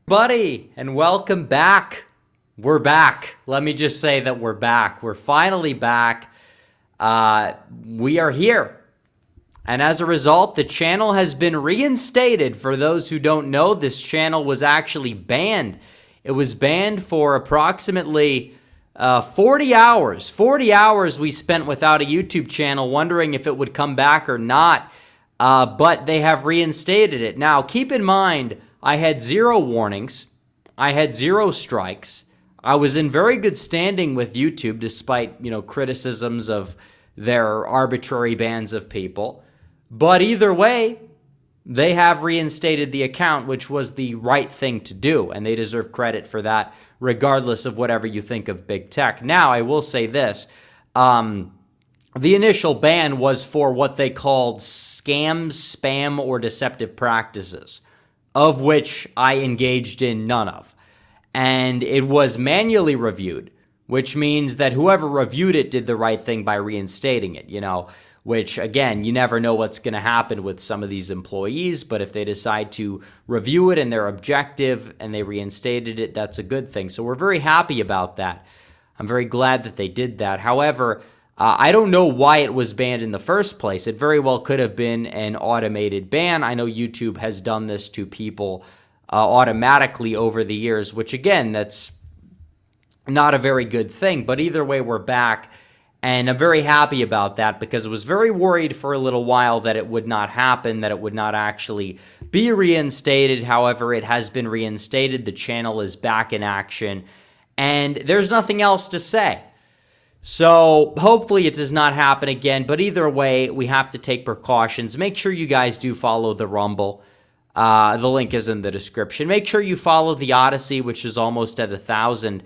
Buddy, and welcome back. We're back. Let me just say that we're back. We're finally back. We are here. And as a result, the channel has been reinstated. For those who don't know, this channel was actually banned. It was banned for approximately 40 hours. 40 hours we spent without a YouTube channel, wondering if it would come back or not. But they have reinstated it. Now, keep in mind, I had 0 warnings. I had 0 strikes. I was in very good standing with YouTube, despite, criticisms of their arbitrary bans of people. But either way, they have reinstated the account, which was the right thing to do, and they deserve credit for that, regardless of whatever you think of big tech. Now, I will say this. The initial ban was for what they called scams, spam, or deceptive practices, of which I engaged in none of. And it was manually reviewed, which means that whoever reviewed it did the right thing by reinstating it, which, again, you never know what's going to happen with some of these employees, but if they decide to review it and they're objective and they reinstated it, that's a good thing. So we're very happy about that. I'm very glad that they did that. However, I don't know why it was banned in the first place. It very well could have been an automated ban. I know YouTube has done this to people automatically over the years, which, again, that's not a very good thing. But either way, we're back, and I'm very happy about that because I was very worried for a little while that it would not happen, that it would not actually be reinstated. However, it has been reinstated. The channel is back in action, and there's nothing else to say. So hopefully it does not happen again, but either way, we have to take precautions. Make sure you guys do follow the Rumble. The link is in the description. Make sure you follow the Odyssey, which is almost at 1,000.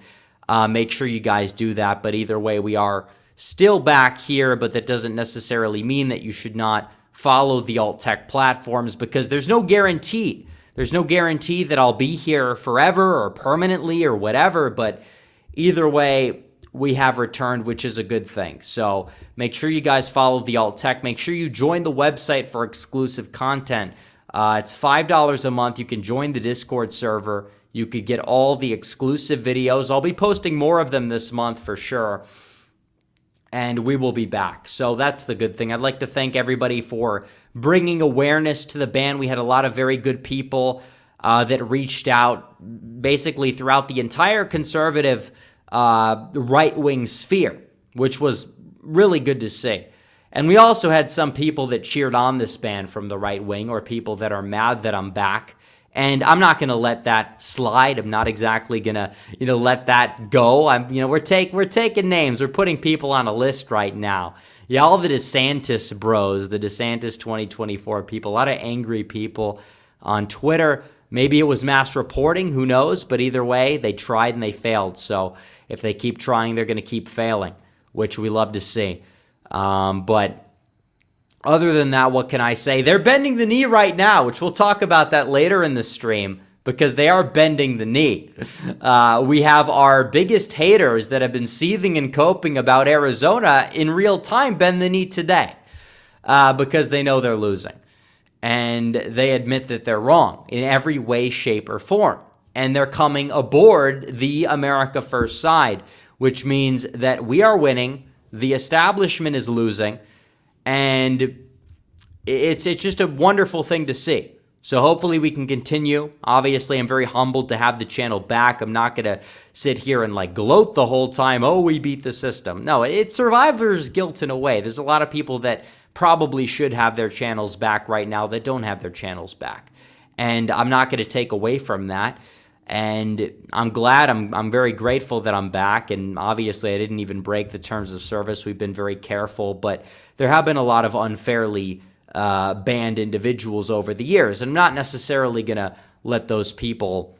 Make sure you guys do that, but either way, we are still back here, but that doesn't necessarily mean that you should not follow the alt-tech platforms because there's no guarantee. There's no guarantee that I'll be here forever or permanently or whatever, but either way, we have returned, which is a good thing. So make sure you guys follow the alt tech. Make sure you join the website for exclusive content. It's $5 a month. You can join the Discord server. You could get all the exclusive videos. I'll be posting more of them this month for sure. And we will be back. So that's the good thing. I'd like to thank everybody for bringing awareness to the ban. We had a lot of very good people that reached out basically throughout the entire conservative right-wing sphere, which was really good to see. And we also had some people that cheered on this ban from the right wing, or people that are mad that I'm back. And I'm not going to let that slide. I'm not exactly going to, let that go. We're taking names. We're putting people on a list right now. Yeah, all the DeSantis bros, the DeSantis 2024 people, a lot of angry people on Twitter. Maybe it was mass reporting, who knows? But either way, they tried and they failed. So if they keep trying, they're going to keep failing, which we love to see. But other than that, what can I say? They're bending the knee right now, which we'll talk about that later in the stream, because they are bending the knee. We have our biggest haters that have been seething and coping about Arizona in real time bend the knee today because they know they're losing. And they admit that they're wrong in every way, shape, or form. And they're coming aboard the America First side, which means that we are winning, the establishment is losing, and it's just a wonderful thing to see. So hopefully we can continue. Obviously, I'm very humbled to have the channel back. I'm not going to sit here and gloat the whole time, oh, we beat the system. No, it's survivor's guilt in a way. There's a lot of people that probably should have their channels back right now that don't have their channels back. And I'm not going to take away from that. And I'm glad, I'm very grateful that I'm back. And obviously I didn't even break the terms of service. We've been very careful, but there have been a lot of unfairly banned individuals over the years. And I'm not necessarily going to let those people,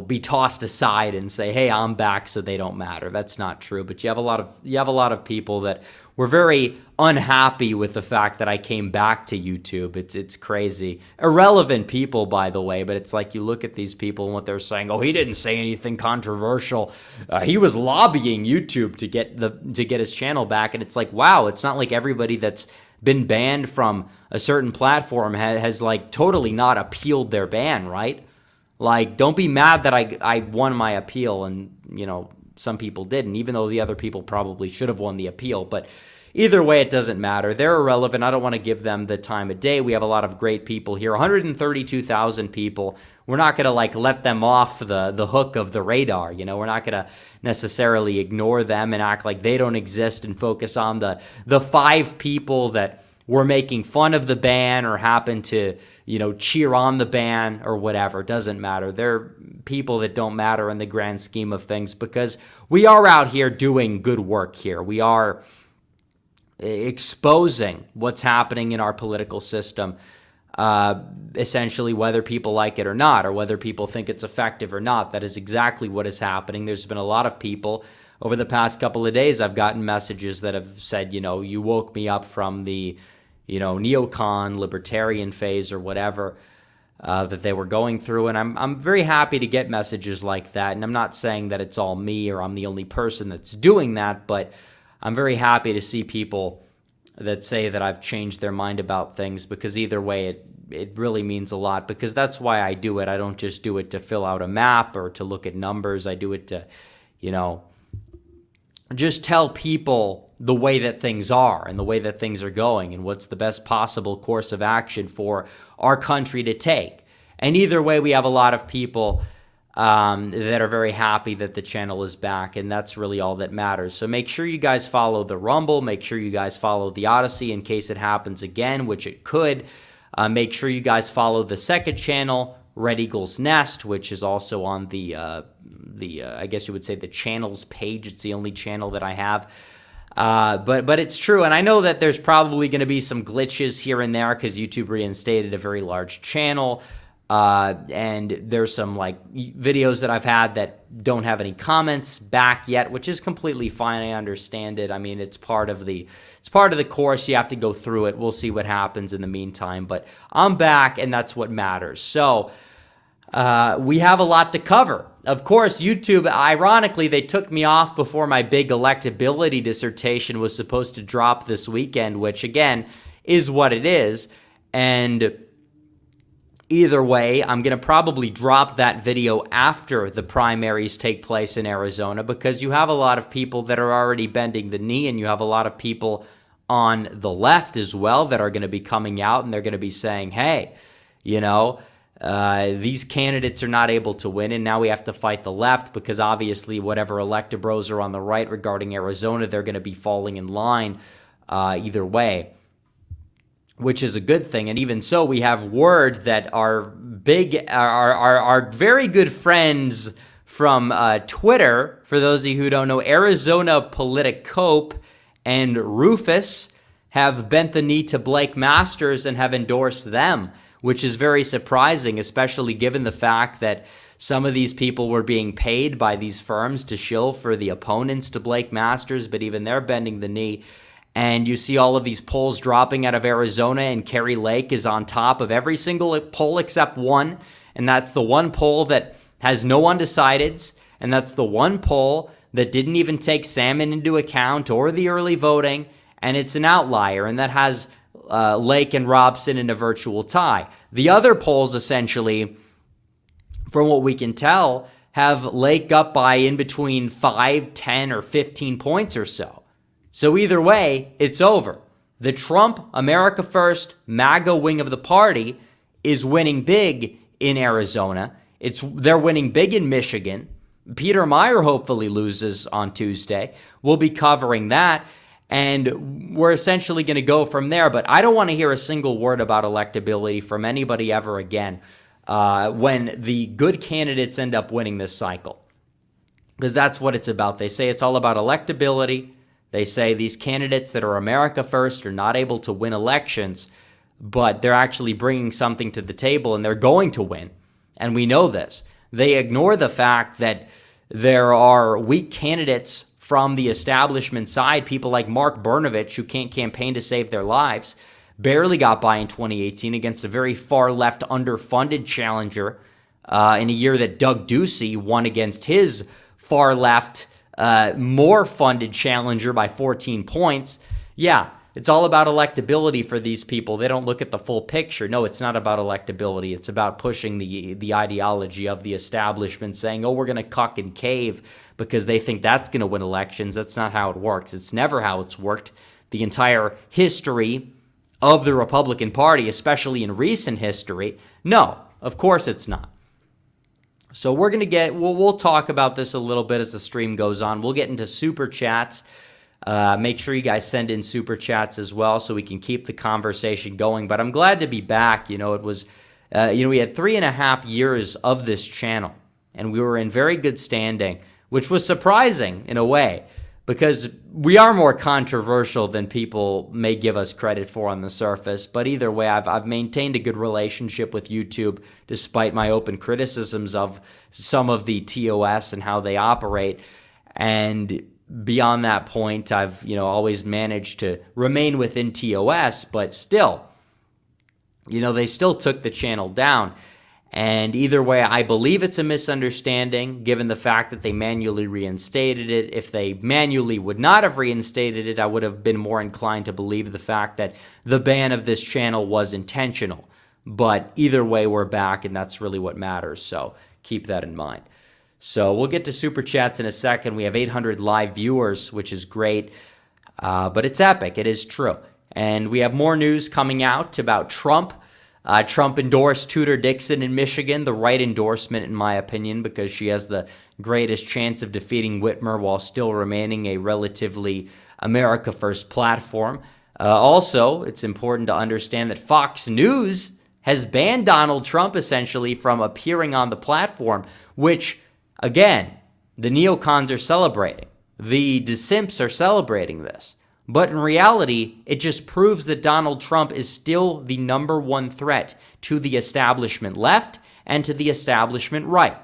be tossed aside and say, hey, I'm back, so they don't matter. That's not true. But you have a lot of people that were very unhappy with the fact that I came back to YouTube. It's crazy. Irrelevant people, by the way, but it's like you look at these people and what they're saying, oh, he didn't say anything controversial. He was lobbying YouTube to get his channel back. And it's like, wow, it's not like everybody that's been banned from a certain platform has totally not appealed their ban, right? Like, don't be mad that I won my appeal and, some people didn't, even though the other people probably should have won the appeal. But either way, it doesn't matter. They're irrelevant. I don't want to give them the time of day. We have a lot of great people here, 132,000 people. We're not going to let them off the hook of the radar. We're not going to necessarily ignore them and act like they don't exist and focus on the 5 people that were making fun of the ban or happen to, cheer on the ban or whatever. It doesn't matter. They're people that don't matter in the grand scheme of things, because we are out here doing good work here. We are exposing what's happening in our political system, essentially, whether people like it or not, or whether people think it's effective or not. That is exactly what is happening. There's been a lot of people over the past couple of days. I've gotten messages that have said, you woke me up from the neocon libertarian phase or whatever that they were going through. And I'm very happy to get messages like that. And I'm not saying that it's all me or I'm the only person that's doing that, but I'm very happy to see people that say that I've changed their mind about things, because either way, it really means a lot, because that's why I do it. I don't just do it to fill out a map or to look at numbers. I do it to, just tell people the way that things are and the way that things are going and what's the best possible course of action for our country to take. And either way, we have a lot of people that are very happy that the channel is back, and that's really all that matters. So make sure you guys follow the Rumble. Make sure you guys follow the Odyssey in case it happens again, which it could. Make sure you guys follow the second channel, Red Eagle's Nest, which is also on the I guess you would say the channels page. It's the only channel that I have. But it's true, and I know that there's probably going to be some glitches here and there because YouTube reinstated a very large channel, and there's some videos that I've had that don't have any comments back yet, which is completely fine. I understand it. I mean, it's part of the course. You have to go through it. We'll see what happens in the meantime, but I'm back, and that's what matters. So we have a lot to cover. Of course, YouTube, ironically, they took me off before my big electability dissertation was supposed to drop this weekend, which, again, is what it is. And either way, I'm going to probably drop that video after the primaries take place in Arizona, because you have a lot of people that are already bending the knee, and you have a lot of people on the left as well that are going to be coming out, and they're going to be saying, hey, these candidates are not able to win, and now we have to fight the left, because obviously whatever electabros are on the right regarding Arizona, they're going to be falling in line either way, which is a good thing. And even so, we have word that our very good friends from Twitter, for those of you who don't know, Arizona Politicope and Rufus have bent the knee to Blake Masters and have endorsed them, which is very surprising, especially given the fact that some of these people were being paid by these firms to shill for the opponents to Blake Masters, but even they're bending the knee. And you see all of these polls dropping out of Arizona, and Kerry Lake is on top of every single poll except one, and that's the one poll that has no undecideds, and that's the one poll that didn't even take Salmon into account or the early voting, and it's an outlier, and that has Lake and Robson in a virtual tie. The other polls, essentially, from what we can tell, have Lake up by in between 5, 10, or 15 points or so. So either way, it's over. The Trump, America First, MAGA wing of the party is winning big in Arizona. They're winning big in Michigan. Peter Meyer hopefully loses on Tuesday. We'll be covering that. And we're essentially going to go from there. But I don't want to hear a single word about electability from anybody ever again when the good candidates end up winning this cycle. Because that's what it's about. They say it's all about electability. They say these candidates that are America First are not able to win elections, but they're actually bringing something to the table, and they're going to win. And we know this. They ignore the fact that there are weak candidates from the establishment side, people like Mark Brnovich, who can't campaign to save their lives, barely got by in 2018 against a very far-left, underfunded challenger in a year that Doug Ducey won against his far-left, more funded challenger by 14 points. Yeah, it's all about electability for these people. They don't look at the full picture. No, it's not about electability. It's about pushing the ideology of the establishment, saying, oh, we're going to cuck and cave because they think that's going to win elections. That's not how it works. It's never how it's worked. The entire history of the Republican Party, especially in recent history, no, of course it's not. So we're going to we'll talk about this a little bit as the stream goes on. We'll get into super chats. Make sure you guys send in super chats as well so we can keep the conversation going. But I'm glad to be back. It was, we had 3.5 years of this channel, and we were in very good standing, which was surprising in a way, because we are more controversial than people may give us credit for on the surface. But either way, I've maintained a good relationship with YouTube despite my open criticisms of some of the TOS and how they operate. And beyond that point, I've always managed to remain within TOS, but still, they still took the channel down. And either way, I believe it's a misunderstanding, given the fact that they manually reinstated it. If they manually would not have reinstated it, I would have been more inclined to believe the fact that the ban of this channel was intentional. But either way, we're back, and that's really what matters. So keep that in mind. So we'll get to super chats in a second. We have 800 live viewers, which is great. But it's epic. It is true. And we have more news coming out about Trump. Trump endorsed Tudor Dixon in Michigan, the right endorsement in my opinion, because she has the greatest chance of defeating Whitmer while still remaining a relatively America First platform. Also, it's important to understand that Fox News has banned Donald Trump essentially from appearing on the platform, which, again, the neocons are celebrating. The DeSimps are celebrating this. But in reality, it just proves that Donald Trump is still the number one threat to the establishment left and to the establishment right.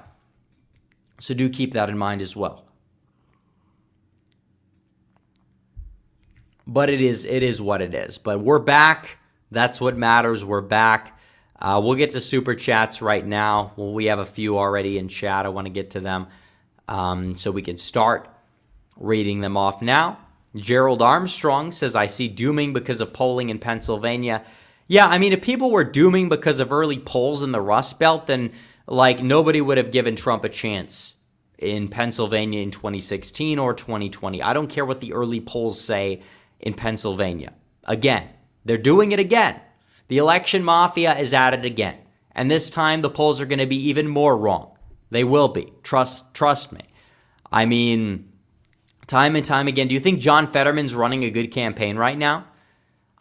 So do keep that in mind as well. But it is what it is. But we're back. That's what matters. We're back. We'll get to super chats right now. Well, we have a few already in chat. I want to get to them so we can start reading them off now. Gerald Armstrong says, I see dooming because of polling in Pennsylvania. Yeah, I mean, if people were dooming because of early polls in the Rust Belt, then, nobody would have given Trump a chance in Pennsylvania in 2016 or 2020. I don't care what the early polls say in Pennsylvania. Again, they're doing it again. The election mafia is at it again. And this time, the polls are going to be even more wrong. They will be. Trust me. I mean, time and time again, do you think John Fetterman's running a good campaign right now?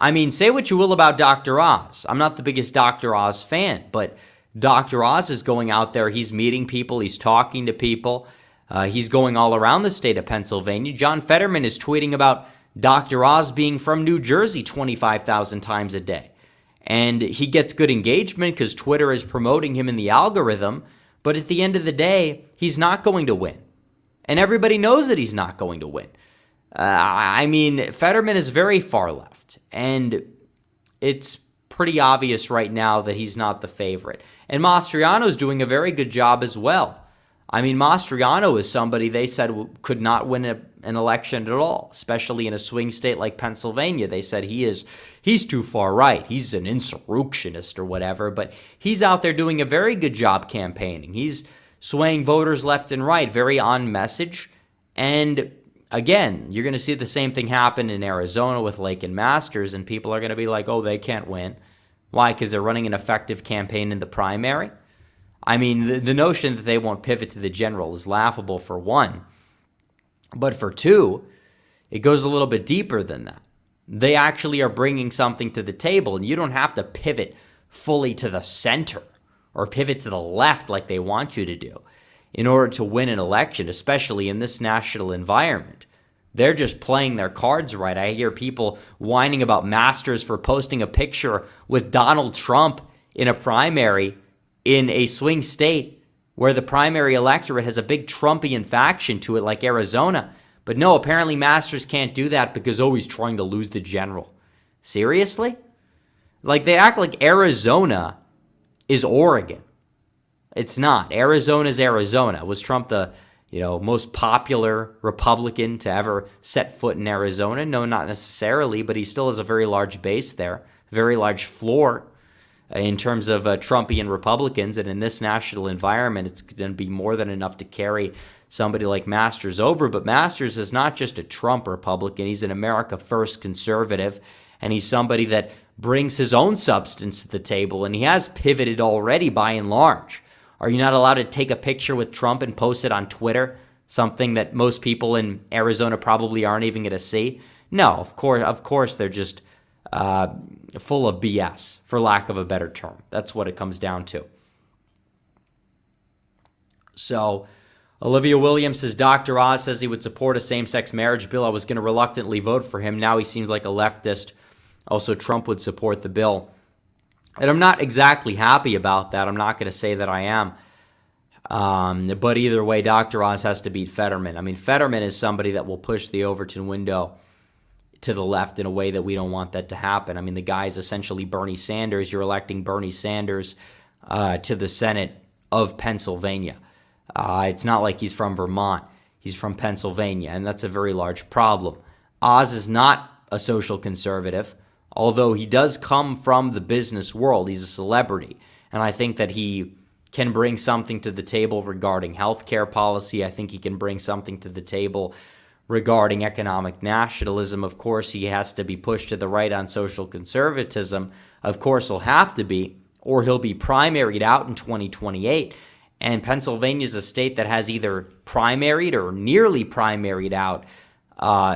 I mean, say what you will about Dr. Oz. I'm not the biggest Dr. Oz fan, but Dr. Oz is going out there. He's meeting people. He's talking to people. He's going all around the state of Pennsylvania. John Fetterman is tweeting about Dr. Oz being from New Jersey 25,000 times a day. And he gets good engagement because Twitter is promoting him in the algorithm. But at the end of the day, he's not going to win. And everybody knows that he's not going to win. I mean, Fetterman is very far left. And it's pretty obvious right now that he's not the favorite. And Mastriano's doing a very good job as well. I mean, Mastriano is somebody they said could not win an election at all, especially in a swing state like Pennsylvania. They said he's too far right. He's an insurrectionist or whatever. But he's out there doing a very good job campaigning. He's swaying voters left and right, very on message. And again, you're going to see the same thing happen in Arizona with Lake and Masters, and people are going to be like, oh, they can't win. Why? Because they're running an effective campaign in the primary? I mean, the notion that they won't pivot to the general is laughable for one. But for two, it goes a little bit deeper than that. They actually are bringing something to the table, and you don't have to pivot fully to the center or pivot to the left like they want you to do in order to win an election, especially in this national environment. They're just playing their cards right. I hear people whining about Masters for posting a picture with Donald Trump in a primary in a swing state where the primary electorate has a big Trumpian faction to it like Arizona. But no, apparently Masters can't do that because, oh, he's trying to lose the general. Seriously? Like, they act like Arizona is Oregon. It's not. Arizona's Arizona. Was Trump the most popular Republican to ever set foot in Arizona? No, not necessarily, but he still has a very large base there, very large floor in terms of Trumpian Republicans. And in this national environment, it's going to be more than enough to carry somebody like Masters over. But Masters is not just a Trump Republican. He's an America First conservative, and he's somebody that brings his own substance to the table, and he has pivoted already by and large. Are you not allowed to take a picture with Trump and post it on Twitter? Something that most people in Arizona probably aren't even going to see? No, of course they're just full of BS, for lack of a better term. That's what it comes down to. So Olivia Williams says, Dr. Oz says he would support a same-sex marriage bill. I was going to reluctantly vote for him. Now he seems like a leftist. Also, Trump would support the bill. And I'm not exactly happy about that. I'm not going to say that I am. But either way, Dr. Oz has to beat Fetterman. I mean, Fetterman is somebody that will push the Overton window to the left in a way that we don't want that to happen. I mean, the guy is essentially Bernie Sanders. You're electing Bernie Sanders to the Senate of Pennsylvania. It's not like he's from Vermont. He's from Pennsylvania, and that's a very large problem. Oz is not a social conservative, although he does come from the business world. He's a celebrity, and I think that he can bring something to the table regarding healthcare policy. I think he can bring something to the table regarding economic nationalism. Of course, he has to be pushed to the right on social conservatism. Of course, he'll have to be, or he'll be primaried out in 2028. And Pennsylvania is a state that has either primaried or nearly primaried out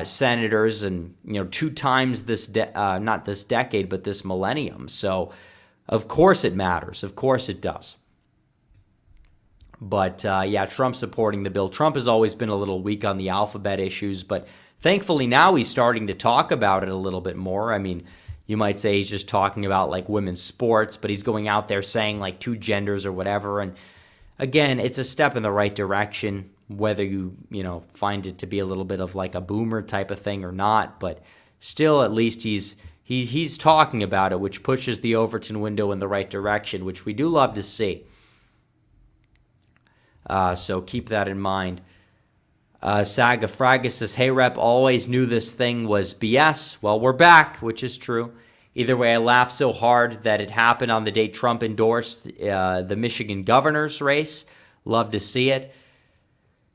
senators, and 2 times this not this decade, but this millennium. So of course it matters. Of course it does. But yeah, Trump supporting the bill. Trump has always been a little weak on the alphabet issues, but thankfully now he's starting to talk about it a little bit more. I mean, you might say he's just talking about like women's sports, but he's going out there saying like 2 genders or whatever. And again, it's a step in the right direction, whether you find it to be a little bit of like a boomer type of thing or not. But still, at least he's talking about it, which pushes the Overton window in the right direction, which we do love to see. So keep that in mind. Saga Fraga says, hey, Rep, always knew this thing was BS. Well, we're back, which is true. Either way, I laughed so hard that it happened on the day Trump endorsed the Michigan governor's race. Love to see it.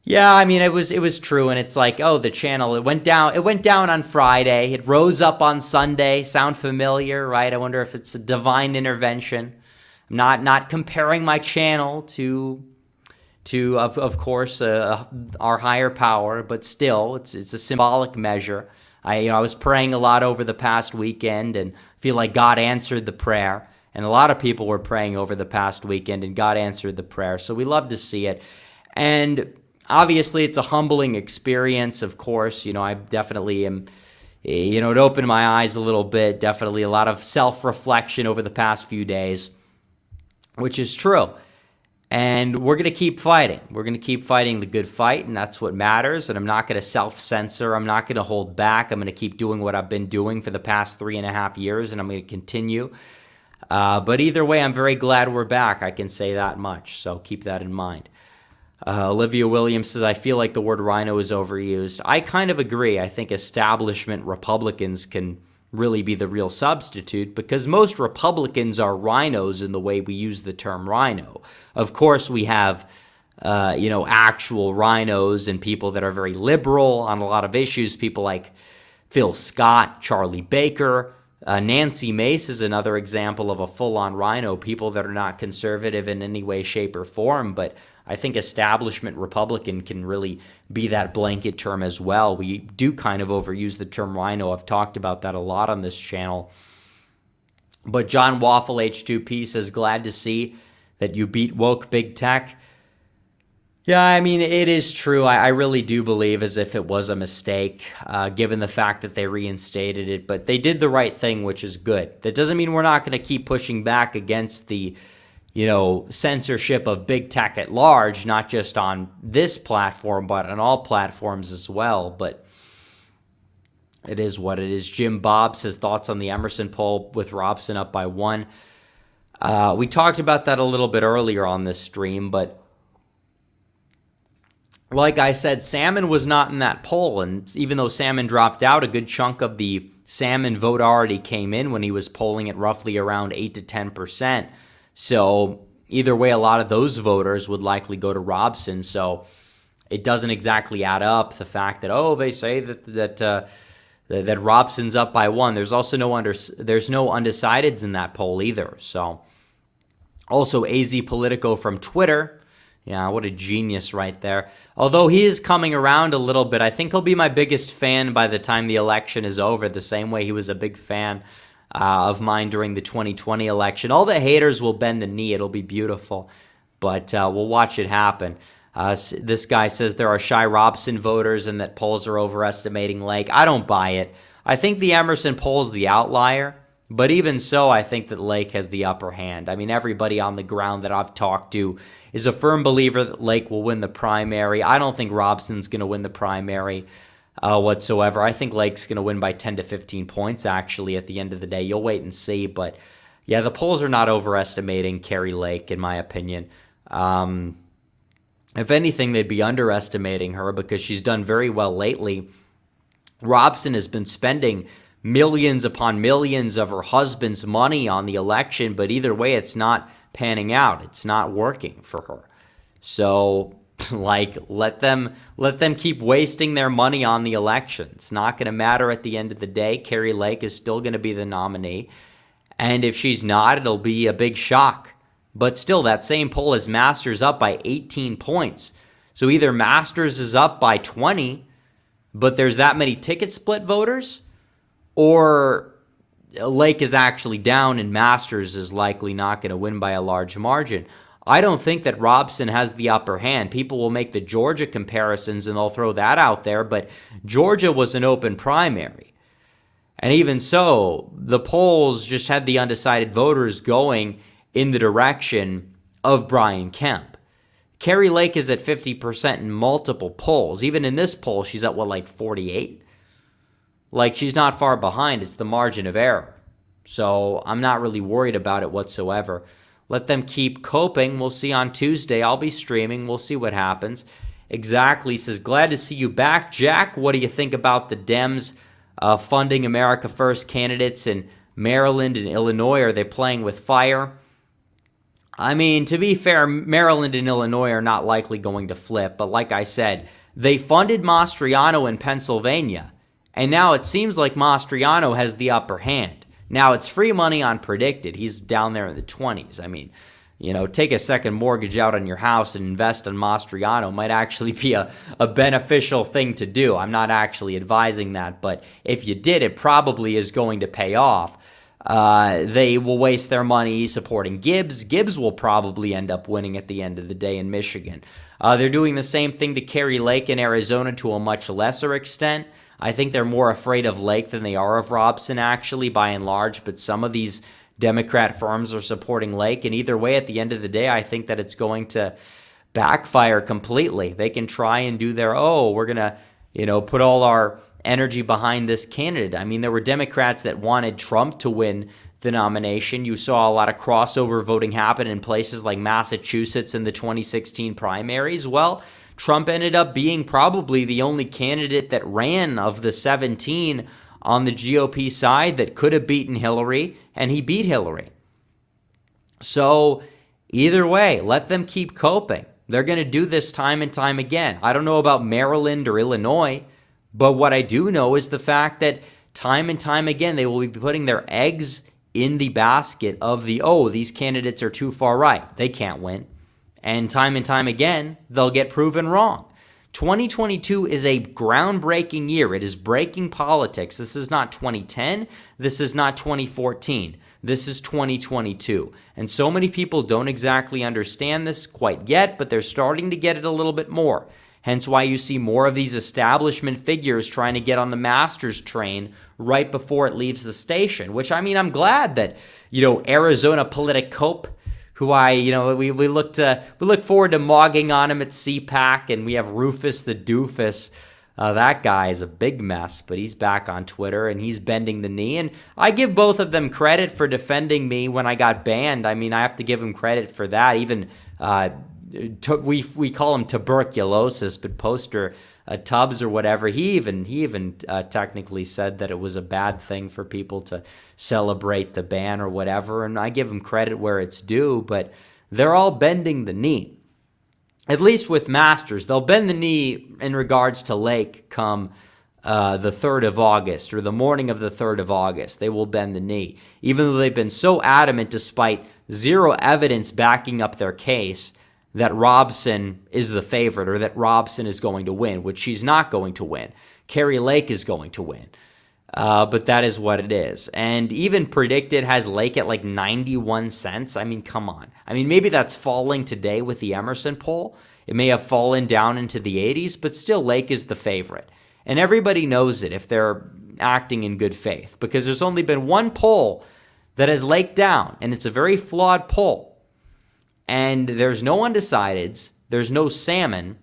Yeah, I mean, it was true, and it's like, oh, the channel, it went down on Friday. It rose up on Sunday. Sound familiar, right? I wonder if it's a divine intervention. I'm not comparing my channel to of course our higher power, but still, it's a symbolic measure. I was praying a lot over the past weekend and feel like God answered the prayer. And a lot of people were praying over the past weekend and God answered the prayer. So we love to see it. And obviously it's a humbling experience, of course. I definitely am, it opened my eyes a little bit. Definitely a lot of self-reflection over the past few days, which is true. And we're going to keep fighting. We're going to keep fighting the good fight, and that's what matters. And I'm not going to self-censor. I'm not going to hold back. I'm going to keep doing what I've been doing for the past 3.5 years, and I'm going to continue. But either way, I'm very glad we're back. I can say that much, so keep that in mind. Olivia Williams says, I feel like the word rhino is overused. I kind of agree. I think establishment Republicans can really be the real substitute, because most Republicans are rhinos in the way we use the term rhino. Of course, we have, actual rhinos and people that are very liberal on a lot of issues, people like Phil Scott, Charlie Baker. Nancy Mace is another example of a full-on rhino, people that are not conservative in any way, shape, or form. But I think establishment Republican can really be that blanket term as well. We do kind of overuse the term rhino. I've talked about that a lot on this channel. But John Waffle H2P says, glad to see that you beat woke big tech. Yeah, I mean, it is true. I really do believe as if it was a mistake, given the fact that they reinstated it. But they did the right thing, which is good. That doesn't mean we're not going to keep pushing back against the censorship of big tech at large, not just on this platform, but on all platforms as well. But it is what it is. Jim Bob says, thoughts on the Emerson poll with Robson up by 1. We talked about that a little bit earlier on this stream, but like I said, Salmon was not in that poll. And even though Salmon dropped out, a good chunk of the Salmon vote already came in when he was polling at roughly around 8 to 10%. So either way, a lot of those voters would likely go to Robson. So it doesn't exactly add up, the fact that, oh, they say that Robson's up by 1. There's also no undecideds in that poll either. So also AZ Politico from Twitter. Yeah, what a genius right there. Although he is coming around a little bit, I think he'll be my biggest fan by the time the election is over, the same way he was a big fan of mine during the 2020 election. All the haters will bend the knee. It'll be beautiful, but we'll watch it happen. This guy says there are shy Robson voters and that polls are overestimating Lake. I don't buy it. I think the Emerson poll's the outlier. But even so, I think that Lake has the upper hand. I mean, everybody on the ground that I've talked to is a firm believer that Lake will win the primary. I don't think Robson's going to win the primary whatsoever. I think Lake's going to win by 10 to 15 points, actually, at the end of the day. You'll wait and see. But, yeah, the polls are not overestimating Kari Lake, in my opinion. If anything, they'd be underestimating her because she's done very well lately. Robson has been spending millions upon millions of her husband's money on the election, but either way, it's not panning out. It's not working for her. So, let them keep wasting their money on the election. It's not going to matter at the end of the day. Kari Lake is still going to be the nominee. And if she's not, it'll be a big shock. But still, that same poll has Masters up by 18 points. So either Masters is up by 20, but there's that many ticket split voters, or Lake is actually down and Masters is likely not going to win by a large margin. I don't think that Robson has the upper hand. People will make the Georgia comparisons and they'll throw that out there, but Georgia was an open primary. And even so, the polls just had the undecided voters going in the direction of Brian Kemp. Kari Lake is at 50% in multiple polls. Even in this poll, she's at, 48? She's not far behind. It's the margin of error. So I'm not really worried about it whatsoever. Let them keep coping. We'll see on Tuesday. I'll be streaming. We'll see what happens. Exactly says, glad to see you back. Jack, what do you think about the Dems funding America First candidates in Maryland and Illinois? Are they playing with fire? I mean, to be fair, Maryland and Illinois are not likely going to flip. But like I said, they funded Mastriano in Pennsylvania. And now it seems like Mastriano has the upper hand. Now it's free money on predicted. He's down there in the 20s. I mean, take a second mortgage out on your house and invest in Mastriano might actually be a beneficial thing to do. I'm not actually advising that, but if you did, it probably is going to pay off. They will waste their money supporting Gibbs. Gibbs will probably end up winning at the end of the day in Michigan. They're doing the same thing to Kari Lake in Arizona to a much lesser extent. I think they're more afraid of Lake than they are of Robson, actually, by and large. But some of these Democrat firms are supporting Lake. And either way, at the end of the day, I think that it's going to backfire completely. They can try and do their, we're going to, put all our energy behind this candidate. I mean, there were Democrats that wanted Trump to win the nomination. You saw a lot of crossover voting happen in places like Massachusetts in the 2016 primaries. Well, Trump ended up being probably the only candidate that ran of the 17 on the GOP side that could have beaten Hillary, and he beat Hillary. So either way, let them keep coping. They're going to do this time and time again. I don't know about Maryland or Illinois, but what I do know is the fact that time and time again, they will be putting their eggs in the basket of these candidates are too far right. They can't win. And time again, they'll get proven wrong. 2022 is a groundbreaking year. It is breaking politics. This is not 2010. This is not 2014. This is 2022. And so many people don't exactly understand this quite yet, but they're starting to get it a little bit more. Hence why you see more of these establishment figures trying to get on the Masters train right before it leaves the station, which, I mean, I'm glad that, Arizona Politicope, who we look forward to mogging on him at CPAC, and we have Rufus the Doofus. That guy is a big mess, but he's back on Twitter, and he's bending the knee. And I give both of them credit for defending me when I got banned. I mean, I have to give him credit for that. Even we call him tuberculosis, but Poster Tubbs or whatever, he even technically said that it was a bad thing for people to celebrate the ban or whatever, and I give him credit where it's due, but they're all bending the knee. At least with Masters, they'll bend the knee in regards to Lake come the 3rd of August or the morning of the 3rd of August. They will bend the knee, even though they've been so adamant despite zero evidence backing up their case that Robson is the favorite or that Robson is going to win, which she's not going to win. Kari Lake is going to win. But that is what it is. And even predicted has Lake at like 91 cents. I mean, come on. I mean, maybe that's falling today with the Emerson poll. It may have fallen down into the 80s, but still Lake is the favorite. And everybody knows it if they're acting in good faith, because there's only been one poll that has Lake down, and it's a very flawed poll. And there's no undecideds. There's no salmon.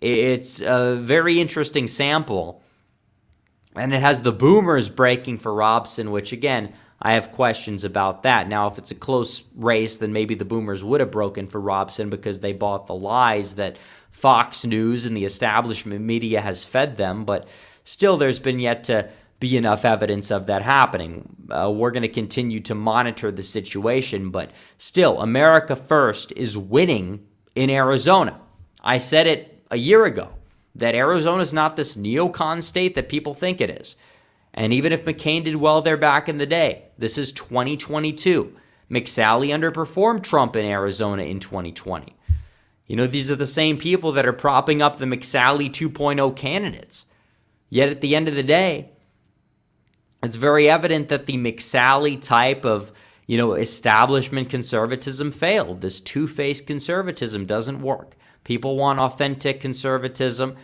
It's a very interesting sample. And it has the boomers breaking for Robson, which, again, I have questions about that. Now, if it's a close race, then maybe the boomers would have broken for Robson because they bought the lies that Fox News and the establishment media has fed them. But still, there's been yet to be enough evidence of that happening. We're going to continue to monitor the situation, but still, America First is winning in Arizona. I said it a year ago that Arizona is not this neocon state that people think it is. And even if McCain did well there back in the day, this is 2022. McSally underperformed Trump in Arizona in 2020. You know, these are the same people that are propping up the McSally 2.0 candidates. Yet at the end of the day, it's very evident that the McSally type of, establishment conservatism failed. This two-faced conservatism doesn't work. People want authentic conservatism.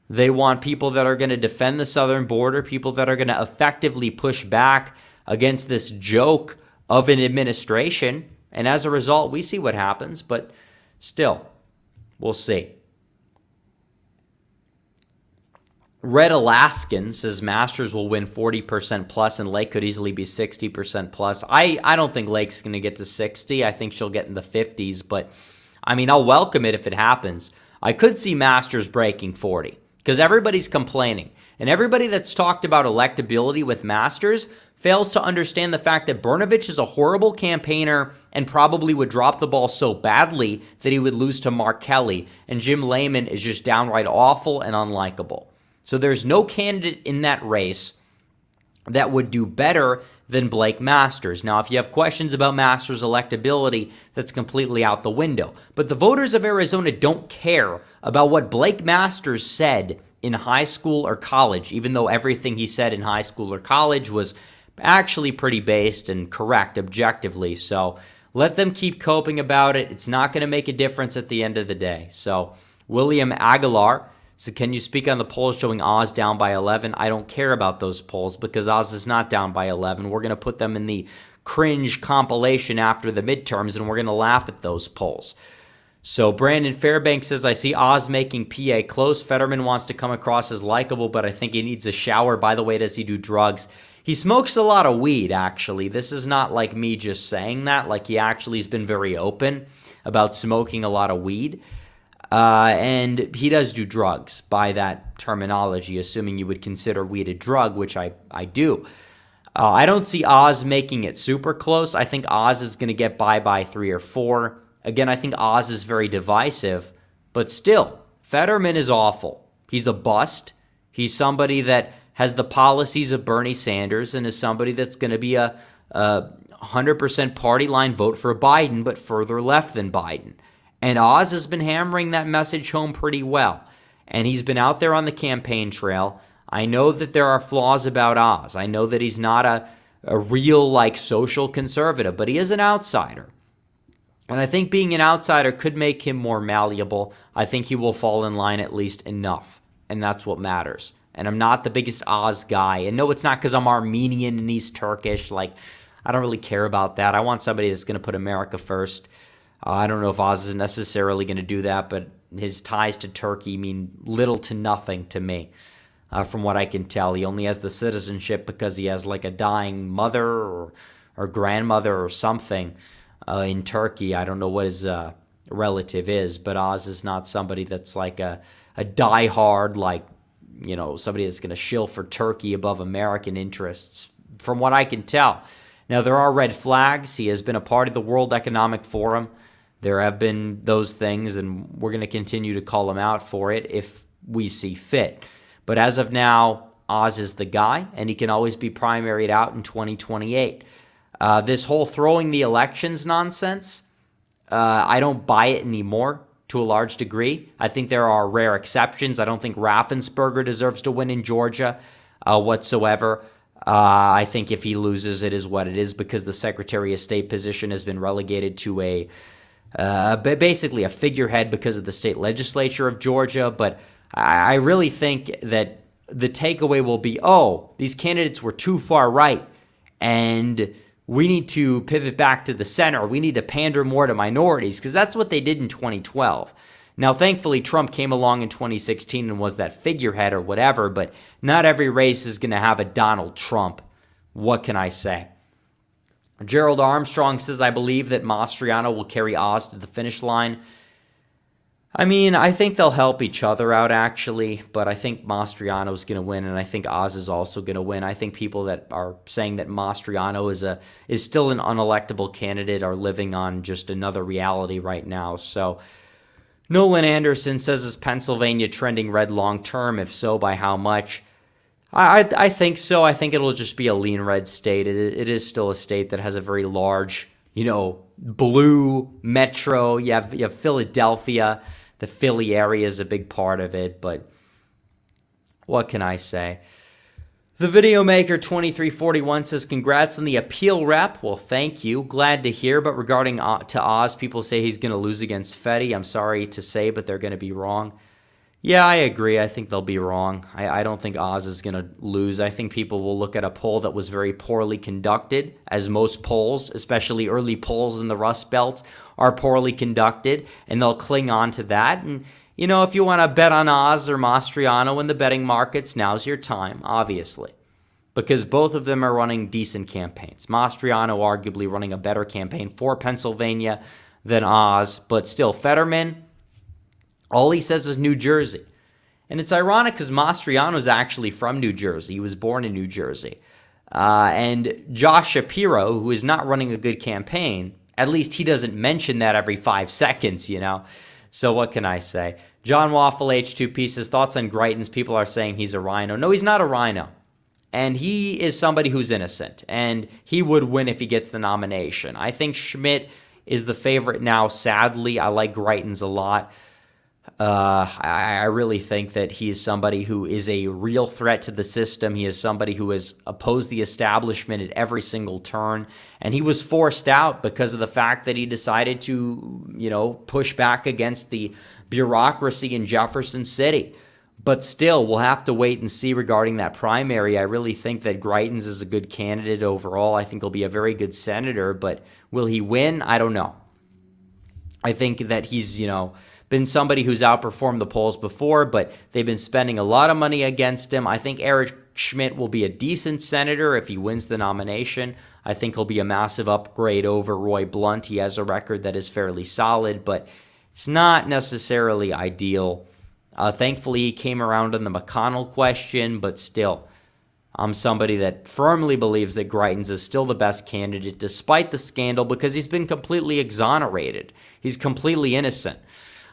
They want people that are going to defend the southern border, people that are going to effectively push back against this joke of an administration. And as a result, we see what happens, but still, we'll see. Red Alaskan says Masters will win 40% plus and Lake could easily be 60% plus. I don't think Lake's going to get to 60. I think she'll get in the 50s, but I mean, I'll welcome it if it happens. I could see Masters breaking 40 because everybody's complaining. And everybody that's talked about electability with Masters fails to understand the fact that Brnovich is a horrible campaigner and probably would drop the ball so badly that he would lose to Mark Kelly. And Jim Lehman is just downright awful and unlikable. So there's no candidate in that race that would do better than Blake Masters. Now, if you have questions about Masters' electability, that's completely out the window. But the voters of Arizona don't care about what Blake Masters said in high school or college, even though everything he said in high school or college was actually pretty based and correct objectively. So let them keep coping about it. It's not going to make a difference at the end of the day. So William Aguilar, so can you speak on the polls showing Oz down by 11? I don't care about those polls because Oz is not down by 11. We're going to put them in the cringe compilation after the midterms, and we're going to laugh at those polls. So Brandon Fairbanks says, I see Oz making PA close. Fetterman wants to come across as likable, but I think he needs a shower. By the way, does he do drugs? He smokes a lot of weed, actually. This is not like me just saying that. Like, he actually has been very open about smoking a lot of weed. And he does do drugs by that terminology, assuming you would consider weed a drug, which I do. I don't see Oz making it super close. I think Oz is going to get by 3 or 4. Again, I think Oz is very divisive, but still, Fetterman is awful. He's a bust. He's somebody that has the policies of Bernie Sanders and is somebody that's going to be a 100% party line vote for Biden, but further left than Biden. And Oz has been hammering that message home pretty well. And he's been out there on the campaign trail. I know that there are flaws about Oz. I know that he's not a real, social conservative, but he is an outsider. And I think being an outsider could make him more malleable. I think he will fall in line at least enough. And that's what matters. And I'm not the biggest Oz guy. And no, it's not because I'm Armenian and he's Turkish. I don't really care about that. I want somebody that's going to put America first. I don't know if Oz is necessarily going to do that, but his ties to Turkey mean little to nothing to me, from what I can tell. He only has the citizenship because he has a dying mother or grandmother or something in Turkey. I don't know what his relative is. But Oz is not somebody that's like a diehard, like, somebody that's going to shill for Turkey above American interests, from what I can tell. Now, there are red flags. He has been a part of the World Economic Forum. There have been those things, and we're going to continue to call him out for it if we see fit. But as of now, Oz is the guy, and he can always be primaried out in 2028. This whole throwing the elections nonsense, I don't buy it anymore to a large degree. I think there are rare exceptions. I don't think Raffensperger deserves to win in Georgia whatsoever. I think if he loses, it is what it is, because the Secretary of State position has been relegated to basically a figurehead because of the state legislature of Georgia. But I really think that the takeaway will be, these candidates were too far right, and we need to pivot back to the center. We need to pander more to minorities, because that's what they did in 2012. Now, thankfully, Trump came along in 2016 and was that figurehead or whatever, but not every race is going to have a Donald Trump. What can I say? Gerald Armstrong says, I believe that Mastriano will carry Oz to the finish line. I mean, I think they'll help each other out, actually, but I think Mastriano's going to win, and I think Oz is also going to win. I think people that are saying that Mastriano is still an unelectable candidate are living on just another reality right now. So Nolan Anderson says, is Pennsylvania trending red long-term? If so, by how much? I think so. I think it'll just be a lean red state. It is still a state that has a very large, blue metro. You have Philadelphia. The Philly area is a big part of it, but what can I say? The Video Maker 2341 says, congrats on the appeal rep. Well, thank you. Glad to hear. But regarding to Oz, people say he's going to lose against Fetty. I'm sorry to say, but they're going to be wrong. Yeah, I agree. I think they'll be wrong. I don't think Oz is going to lose. I think people will look at a poll that was very poorly conducted, as most polls, especially early polls in the Rust Belt, are poorly conducted, and they'll cling on to that. And, if you want to bet on Oz or Mastriano in the betting markets, now's your time, obviously, because both of them are running decent campaigns. Mastriano arguably running a better campaign for Pennsylvania than Oz, but still, Fetterman, all he says is New Jersey. And it's ironic because Mastriano is actually from New Jersey. He was born in New Jersey. And Josh Shapiro, who is not running a good campaign, at least he doesn't mention that every 5 seconds, So what can I say? John Waffle H2P says, thoughts on Greitens? People are saying he's a rhino. No, he's not a rhino. And he is somebody who's innocent. And he would win if he gets the nomination. I think Schmidt is the favorite now, sadly. I like Greitens a lot. I really think that he is somebody who is a real threat to the system. He is somebody who has opposed the establishment at every single turn. And he was forced out because of the fact that he decided to, push back against the bureaucracy in Jefferson City. But still, we'll have to wait and see regarding that primary. I really think that Greitens is a good candidate overall. I think he'll be a very good senator, but will he win? I don't know. I think that he's, been somebody who's outperformed the polls before, but they've been spending a lot of money against him. I think Eric Schmidt will be a decent senator if he wins the nomination. I think he'll be a massive upgrade over Roy Blunt. He has a record that is fairly solid, but it's not necessarily ideal. Thankfully, he came around on the McConnell question, but still, I'm somebody that firmly believes that Greitens is still the best candidate despite the scandal because he's been completely exonerated. He's completely innocent.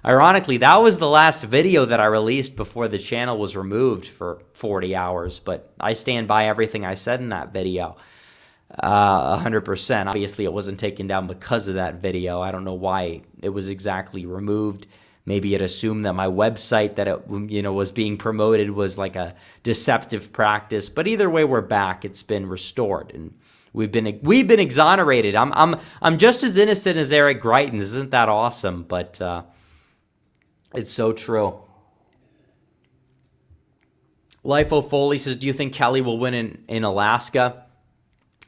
Ironically, that was the last video that I released before the channel was removed for 40 hours, but I stand by everything I said in that video 100%. Obviously, it wasn't taken down because of that video. I don't know why it was exactly removed. Maybe it assumed that my website that it was being promoted was like a deceptive practice. But either way, we're back. It's been restored, and we've been exonerated. I'm just as innocent as Eric Greitens. Isn't that awesome? But it's so true. Lifo Foley says, do you think Kelly will win in Alaska?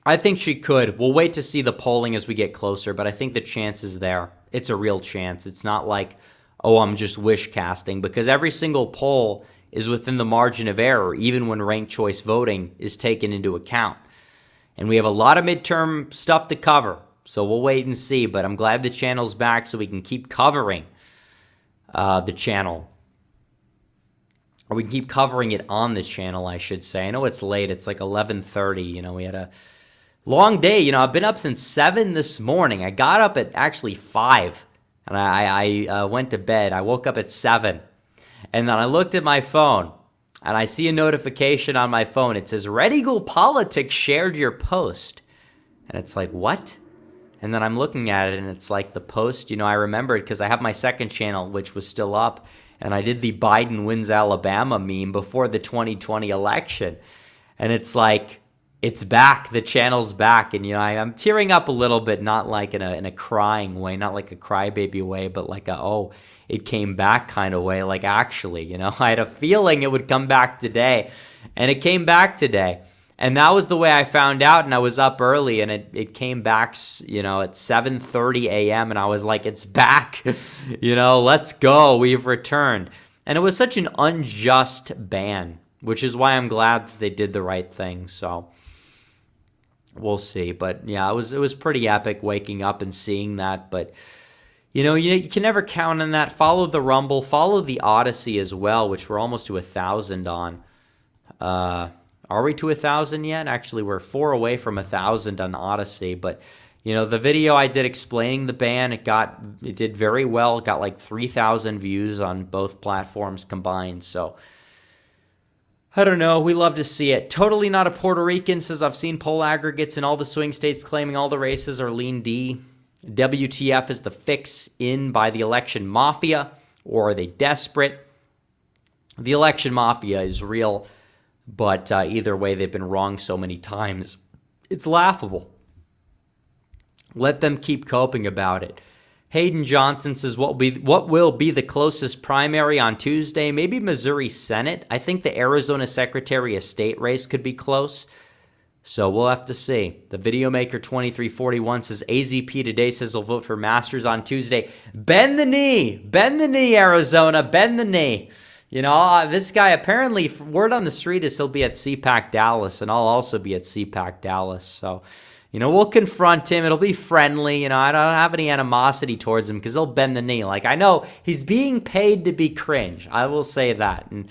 I think she could. We'll wait to see the polling as we get closer, but I think the chance is there. It's a real chance. It's not like, I'm just wish casting, because every single poll is within the margin of error, even when ranked choice voting is taken into account. And we have a lot of midterm stuff to cover. So we'll wait and see, but I'm glad the channel's back so we can keep covering the channel. Or we can keep covering it on the channel, I should say. I know it's late. It's like 11:30. We had a long day. I've been up since 7 this morning. I got up at actually 5, and I went to bed. I woke up at 7, and then I looked at my phone, and I see a notification on my phone. It says, Red Eagle Politics shared your post. And it's like, what? And then I'm looking at it, and it's like the post, I remembered because I have my second channel, which was still up, and I did the Biden wins Alabama meme before the 2020 election. And it's like, it's back. The channel's back. And, I'm tearing up a little bit, not like in a crying way, not like a crybaby way, but like it came back kind of way. Like, actually, I had a feeling it would come back today, and it came back today. And that was the way I found out, and I was up early, and it came back, at 7:30 a.m., and I was like, it's back, let's go, we've returned. And it was such an unjust ban, which is why I'm glad that they did the right thing, so we'll see. But, yeah, it was pretty epic waking up and seeing that, but, you can never count on that. Follow the Rumble, follow the Odyssey as well, which we're almost to 1,000 on. Are we to 1,000 yet? Actually, we're 4 away from 1,000 on Odyssey. But, the video I did explaining the ban, it did very well. It got like 3,000 views on both platforms combined. So, I don't know. We love to see it. Totally Not a Puerto Rican says, I've seen poll aggregates in all the swing states claiming all the races are lean D. WTF is the fix in by the election mafia, or are they desperate? The election mafia is real. But either way, they've been wrong so many times. It's laughable. Let them keep coping about it. Hayden Johnson says, what will be the closest primary on Tuesday? Maybe Missouri Senate. I think the Arizona Secretary of State race could be close. So we'll have to see. The Videomaker 2341 says, AZP today says he'll vote for Masters on Tuesday. Bend the knee. Bend the knee, Arizona. Bend the knee. This guy, apparently, word on the street is he'll be at CPAC Dallas, and I'll also be at CPAC Dallas. So, we'll confront him. It'll be friendly. I don't have any animosity towards him because he'll bend the knee. Like, I know he's being paid to be cringe. I will say that. And,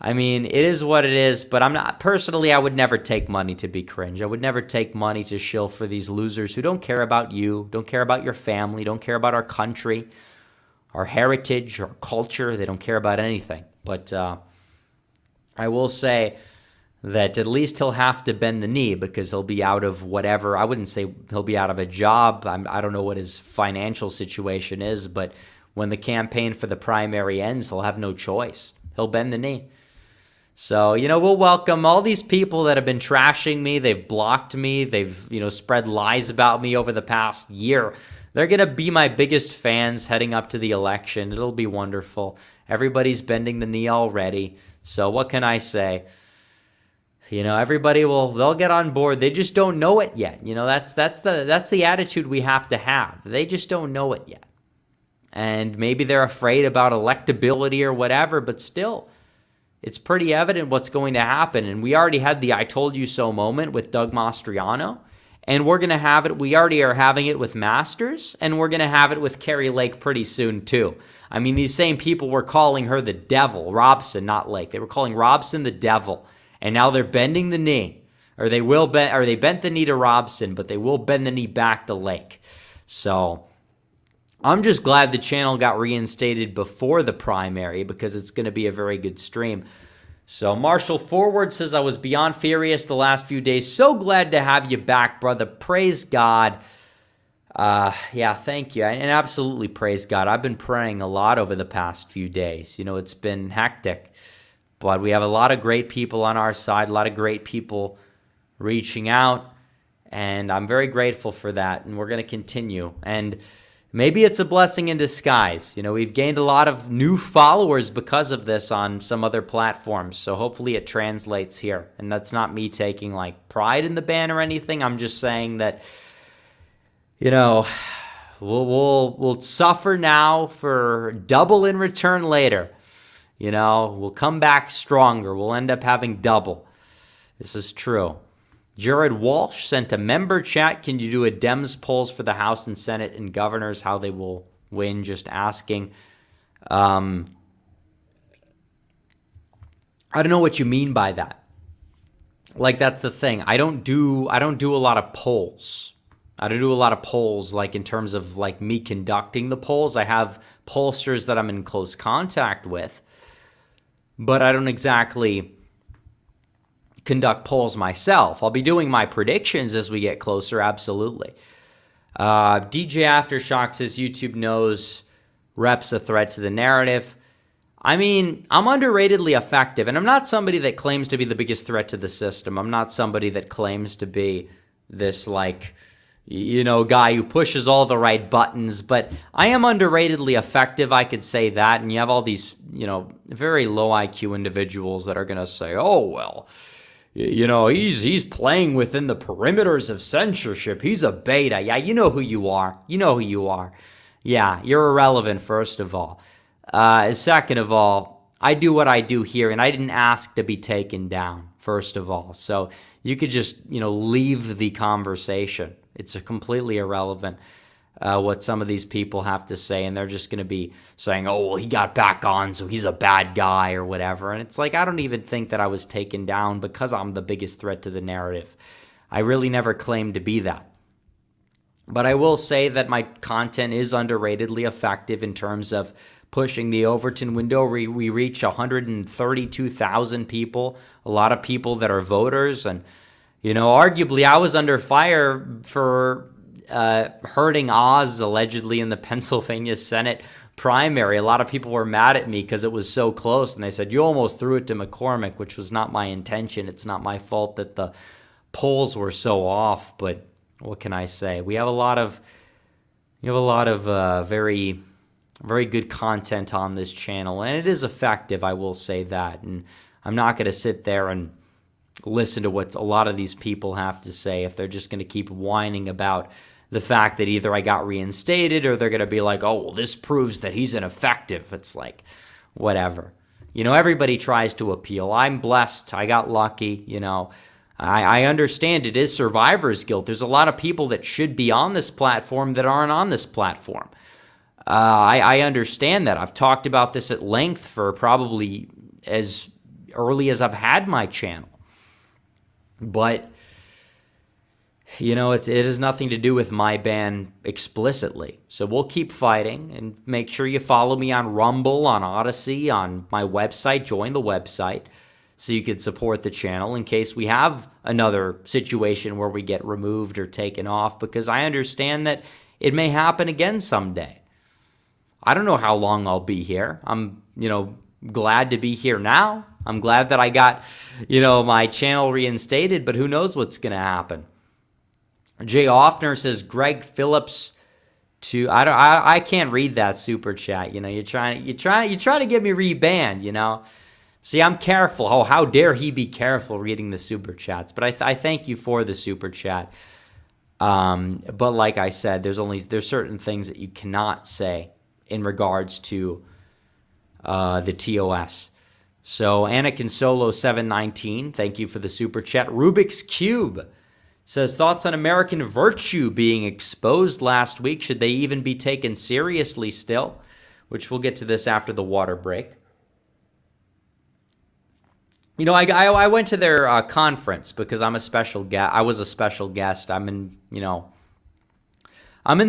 I mean, it is what it is, but personally, I would never take money to be cringe. I would never take money to shill for these losers who don't care about you, don't care about your family, don't care about our country, our heritage, our culture. They don't care about anything. But I will say that at least he'll have to bend the knee because he'll be out of whatever. I wouldn't say he'll be out of a job. I don't know what his financial situation is, but when the campaign for the primary ends, he'll have no choice. He'll bend the knee. So, we'll welcome all these people that have been trashing me. They've blocked me. They've, spread lies about me over the past year. They're going to be my biggest fans heading up to the election. It'll be wonderful. Everybody's bending the knee already. So what can I say? Everybody they'll get on board. They just don't know it yet. That's the attitude we have to have. They just don't know it yet. And maybe they're afraid about electability or whatever, but still, it's pretty evident what's going to happen. And we already had the I told you so moment with Doug Mastriano. And we're going to have it. We already are having it with Masters, and we're going to have it with Carrie Lake pretty soon, too. I mean, these same people were calling her the devil, Robson, not Lake. They were calling Robson the devil, and now they're bending the knee. Or they bent the knee to Robson, but they will bend the knee back to Lake. So I'm just glad the channel got reinstated before the primary because it's going to be a very good stream. So Marshall Forward says, I was beyond furious the last few days. So glad to have you back, brother. Praise God. Yeah, thank you. And absolutely praise God. I've been praying a lot over the past few days. It's been hectic. But we have a lot of great people on our side, a lot of great people reaching out. And I'm very grateful for that. And we're going to continue. And maybe it's a blessing in disguise. We've gained a lot of new followers because of this on some other platforms. So hopefully it translates here. And that's not me taking pride in the ban or anything. I'm just saying that, we'll suffer now for double in return later. We'll come back stronger. We'll end up having double. This is true. Jared Walsh sent a member chat. Can you do a Dems polls for the House and Senate and governors, how they will win? Just asking. I don't know what you mean by that. Like, that's the thing. I don't do a lot of polls. I don't do a lot of polls, like, in terms of, like, me conducting the polls. I have pollsters that I'm in close contact with, but I don't exactly conduct polls myself. I'll be doing my predictions as we get closer, absolutely. DJ Aftershock says YouTube knows Rep's a threat to the narrative. I mean, I'm underratedly effective, and I'm not somebody that claims to be the biggest threat to the system. I'm not somebody that claims to be this, like, guy who pushes all the right buttons, but I am underratedly effective, I could say that. And you have all these, very low IQ individuals that are going to say, oh, well, he's playing within the perimeters of censorship. He's a beta. Yeah, you know who you are. Yeah, you're irrelevant, first of all. Second of all, I do what I do here, and I didn't ask to be taken down, first of all. So you could just, leave the conversation. It's a completely irrelevant what some of these people have to say, and they're just going to be saying, oh, well, he got back on, so he's a bad guy or whatever. And it's like, I don't even think that I was taken down because I'm the biggest threat to the narrative. I really never claimed to be that. But I will say that my content is underratedly effective in terms of pushing the Overton window. We reach 132,000 people, a lot of people that are voters. And, arguably I was under fire for hurting Oz allegedly in the Pennsylvania Senate primary. A lot of people were mad at me because it was so close. And they said, you almost threw it to McCormick, which was not my intention. It's not my fault that the polls were so off. But what can I say? We have a lot of very, very good content on this channel, and it is effective, I will say that. And I'm not going to sit there and listen to what a lot of these people have to say if they're just going to keep whining about the fact that either I got reinstated or they're going to be like, oh, well, this proves that he's ineffective. It's like, whatever. Everybody tries to appeal. I'm blessed. I got lucky, I understand it is survivor's guilt. There's a lot of people that should be on this platform that aren't on this platform. I understand that. I've talked about this at length for probably as early as I've had my channel. But, it has nothing to do with my ban explicitly. So we'll keep fighting, and make sure you follow me on Rumble, on Odyssey, on my website. Join the website so you can support the channel in case we have another situation where we get removed or taken off, because I understand that it may happen again someday. I don't know how long I'll be here. I'm, glad to be here now. I'm glad that I got, my channel reinstated, but who knows what's going to happen. Jay Offner says Greg Phillips to I can't read that super chat. You're trying to get me rebanned, See, I'm careful. Oh, how dare he be careful reading the super chats? But I thank you for the super chat. But like I said, there's certain things that you cannot say in regards to the TOS. So Anakin Solo 719, thank you for the super chat. Rubik's Cube says, thoughts on American virtue being exposed last week. Should they even be taken seriously still? Which we'll get to this after the water break. I went to their conference because I'm a special guest. I was a special guest. I'm in the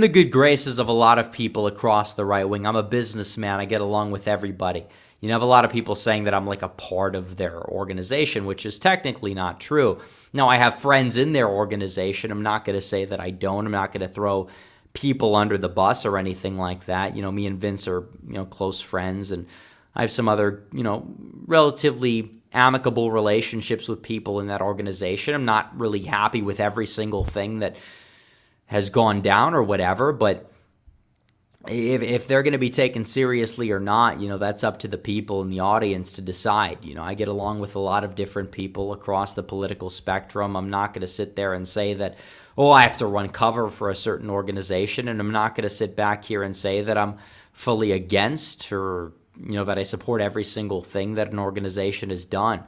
good graces of a lot of people across the right wing. I'm a businessman. I get along with everybody. I have a lot of people saying that I'm like a part of their organization, which is technically not true. Now, I have friends in their organization. I'm not going to say that I don't. I'm not going to throw people under the bus or anything like that. Me and Vince are, close friends, and I have some other, relatively amicable relationships with people in that organization. I'm not really happy with every single thing that has gone down or whatever, but if they're going to be taken seriously or not, that's up to the people in the audience to decide. I get along with a lot of different people across the political spectrum. I'm not going to sit there and say that, oh, I have to run cover for a certain organization, and I'm not going to sit back here and say that I'm fully against or that I support every single thing that an organization has done.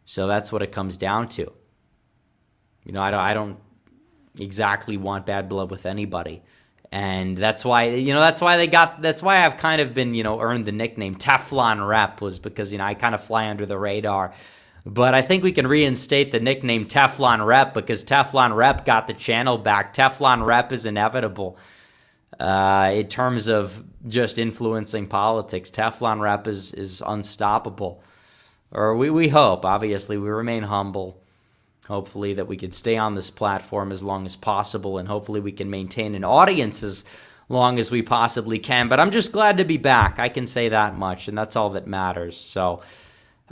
So that's what it comes down to. I don't exactly want bad blood with anybody. And that's why I've kind of been, earned the nickname Teflon Rep, was because, I kind of fly under the radar. But I think we can reinstate the nickname Teflon Rep, because Teflon Rep got the channel back. Teflon Rep is inevitable in terms of just influencing politics. Teflon Rep is unstoppable. Or we hope. Obviously, we remain humble. Hopefully that we could stay on this platform as long as possible, and hopefully we can maintain an audience as long as we possibly can. But I'm just glad to be back. I can say that much, and that's all that matters. So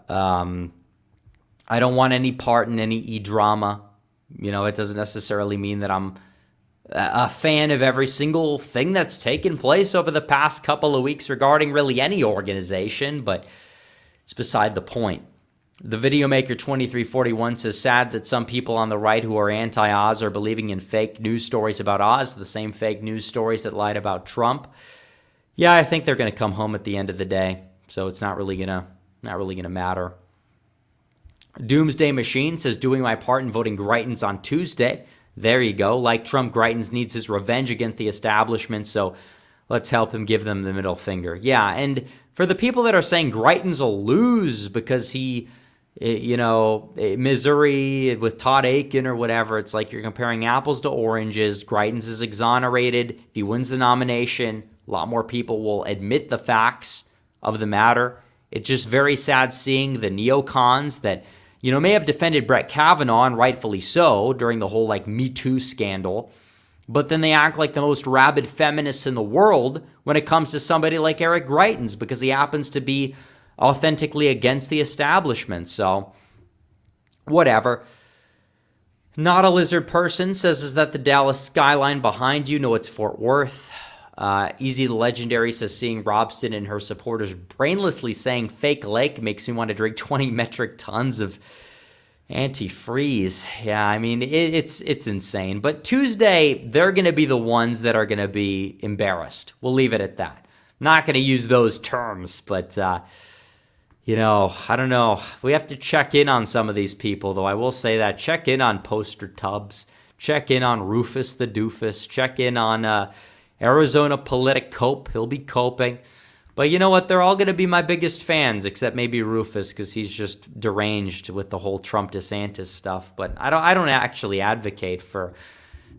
I don't want any part in any e-drama. It doesn't necessarily mean that I'm a fan of every single thing that's taken place over the past couple of weeks regarding really any organization, but it's beside the point. The Videomaker 2341 says, sad that some people on the right who are anti-Oz are believing in fake news stories about Oz, the same fake news stories that lied about Trump. Yeah, I think they're going to come home at the end of the day, so it's not really gonna matter. Doomsday Machine says, doing my part in voting Greitens on Tuesday. There you go. Like Trump, Greitens needs his revenge against the establishment, so let's help him give them the middle finger. Yeah, and for the people that are saying Greitens will lose because he, Missouri with Todd Akin or whatever, it's like you're comparing apples to oranges. Greitens is exonerated. If he wins the nomination, a lot more people will admit the facts of the matter. It's just very sad seeing the neocons that, may have defended Brett Kavanaugh, and rightfully so, during the whole Me Too scandal, but then they act like the most rabid feminists in the world when it comes to somebody like Eric Greitens, because he happens to be authentically against the establishment. So, whatever. Not a Lizard Person says, is that the Dallas skyline behind you? No, it's Fort Worth. Easy the Legendary says, seeing Robson and her supporters brainlessly saying fake lake makes me want to drink 20 metric tons of antifreeze. Yeah, I mean, it's insane. But Tuesday, they're going to be the ones that are going to be embarrassed. We'll leave it at that. Not going to use those terms, but, I don't know. We have to check in on some of these people, though. I will say that. Check in on Poster Tubbs. Check in on Rufus the Doofus. Check in on Arizona Politic Cope. He'll be coping. But you know what? They're all going to be my biggest fans, except maybe Rufus, because he's just deranged with the whole Trump DeSantis stuff. But I don't actually advocate for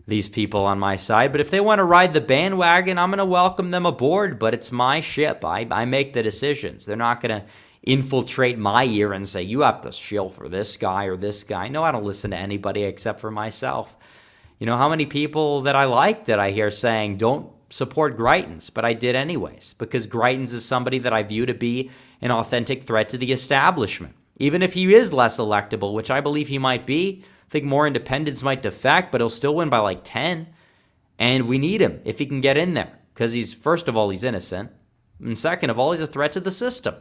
these people on my side. But if they want to ride the bandwagon, I'm going to welcome them aboard. But it's my ship. I make the decisions. They're not going to infiltrate my ear and say, you have to shill for this guy or this guy. No, I don't listen to anybody except for myself. How many people that I like that I hear saying, don't support Greitens, but I did anyways, because Greitens is somebody that I view to be an authentic threat to the establishment. Even if he is less electable, which I believe he might be, I think more independents might defect, but he'll still win by 10. And we need him if he can get in there, because first of all, he's innocent. And second of all, he's a threat to the system.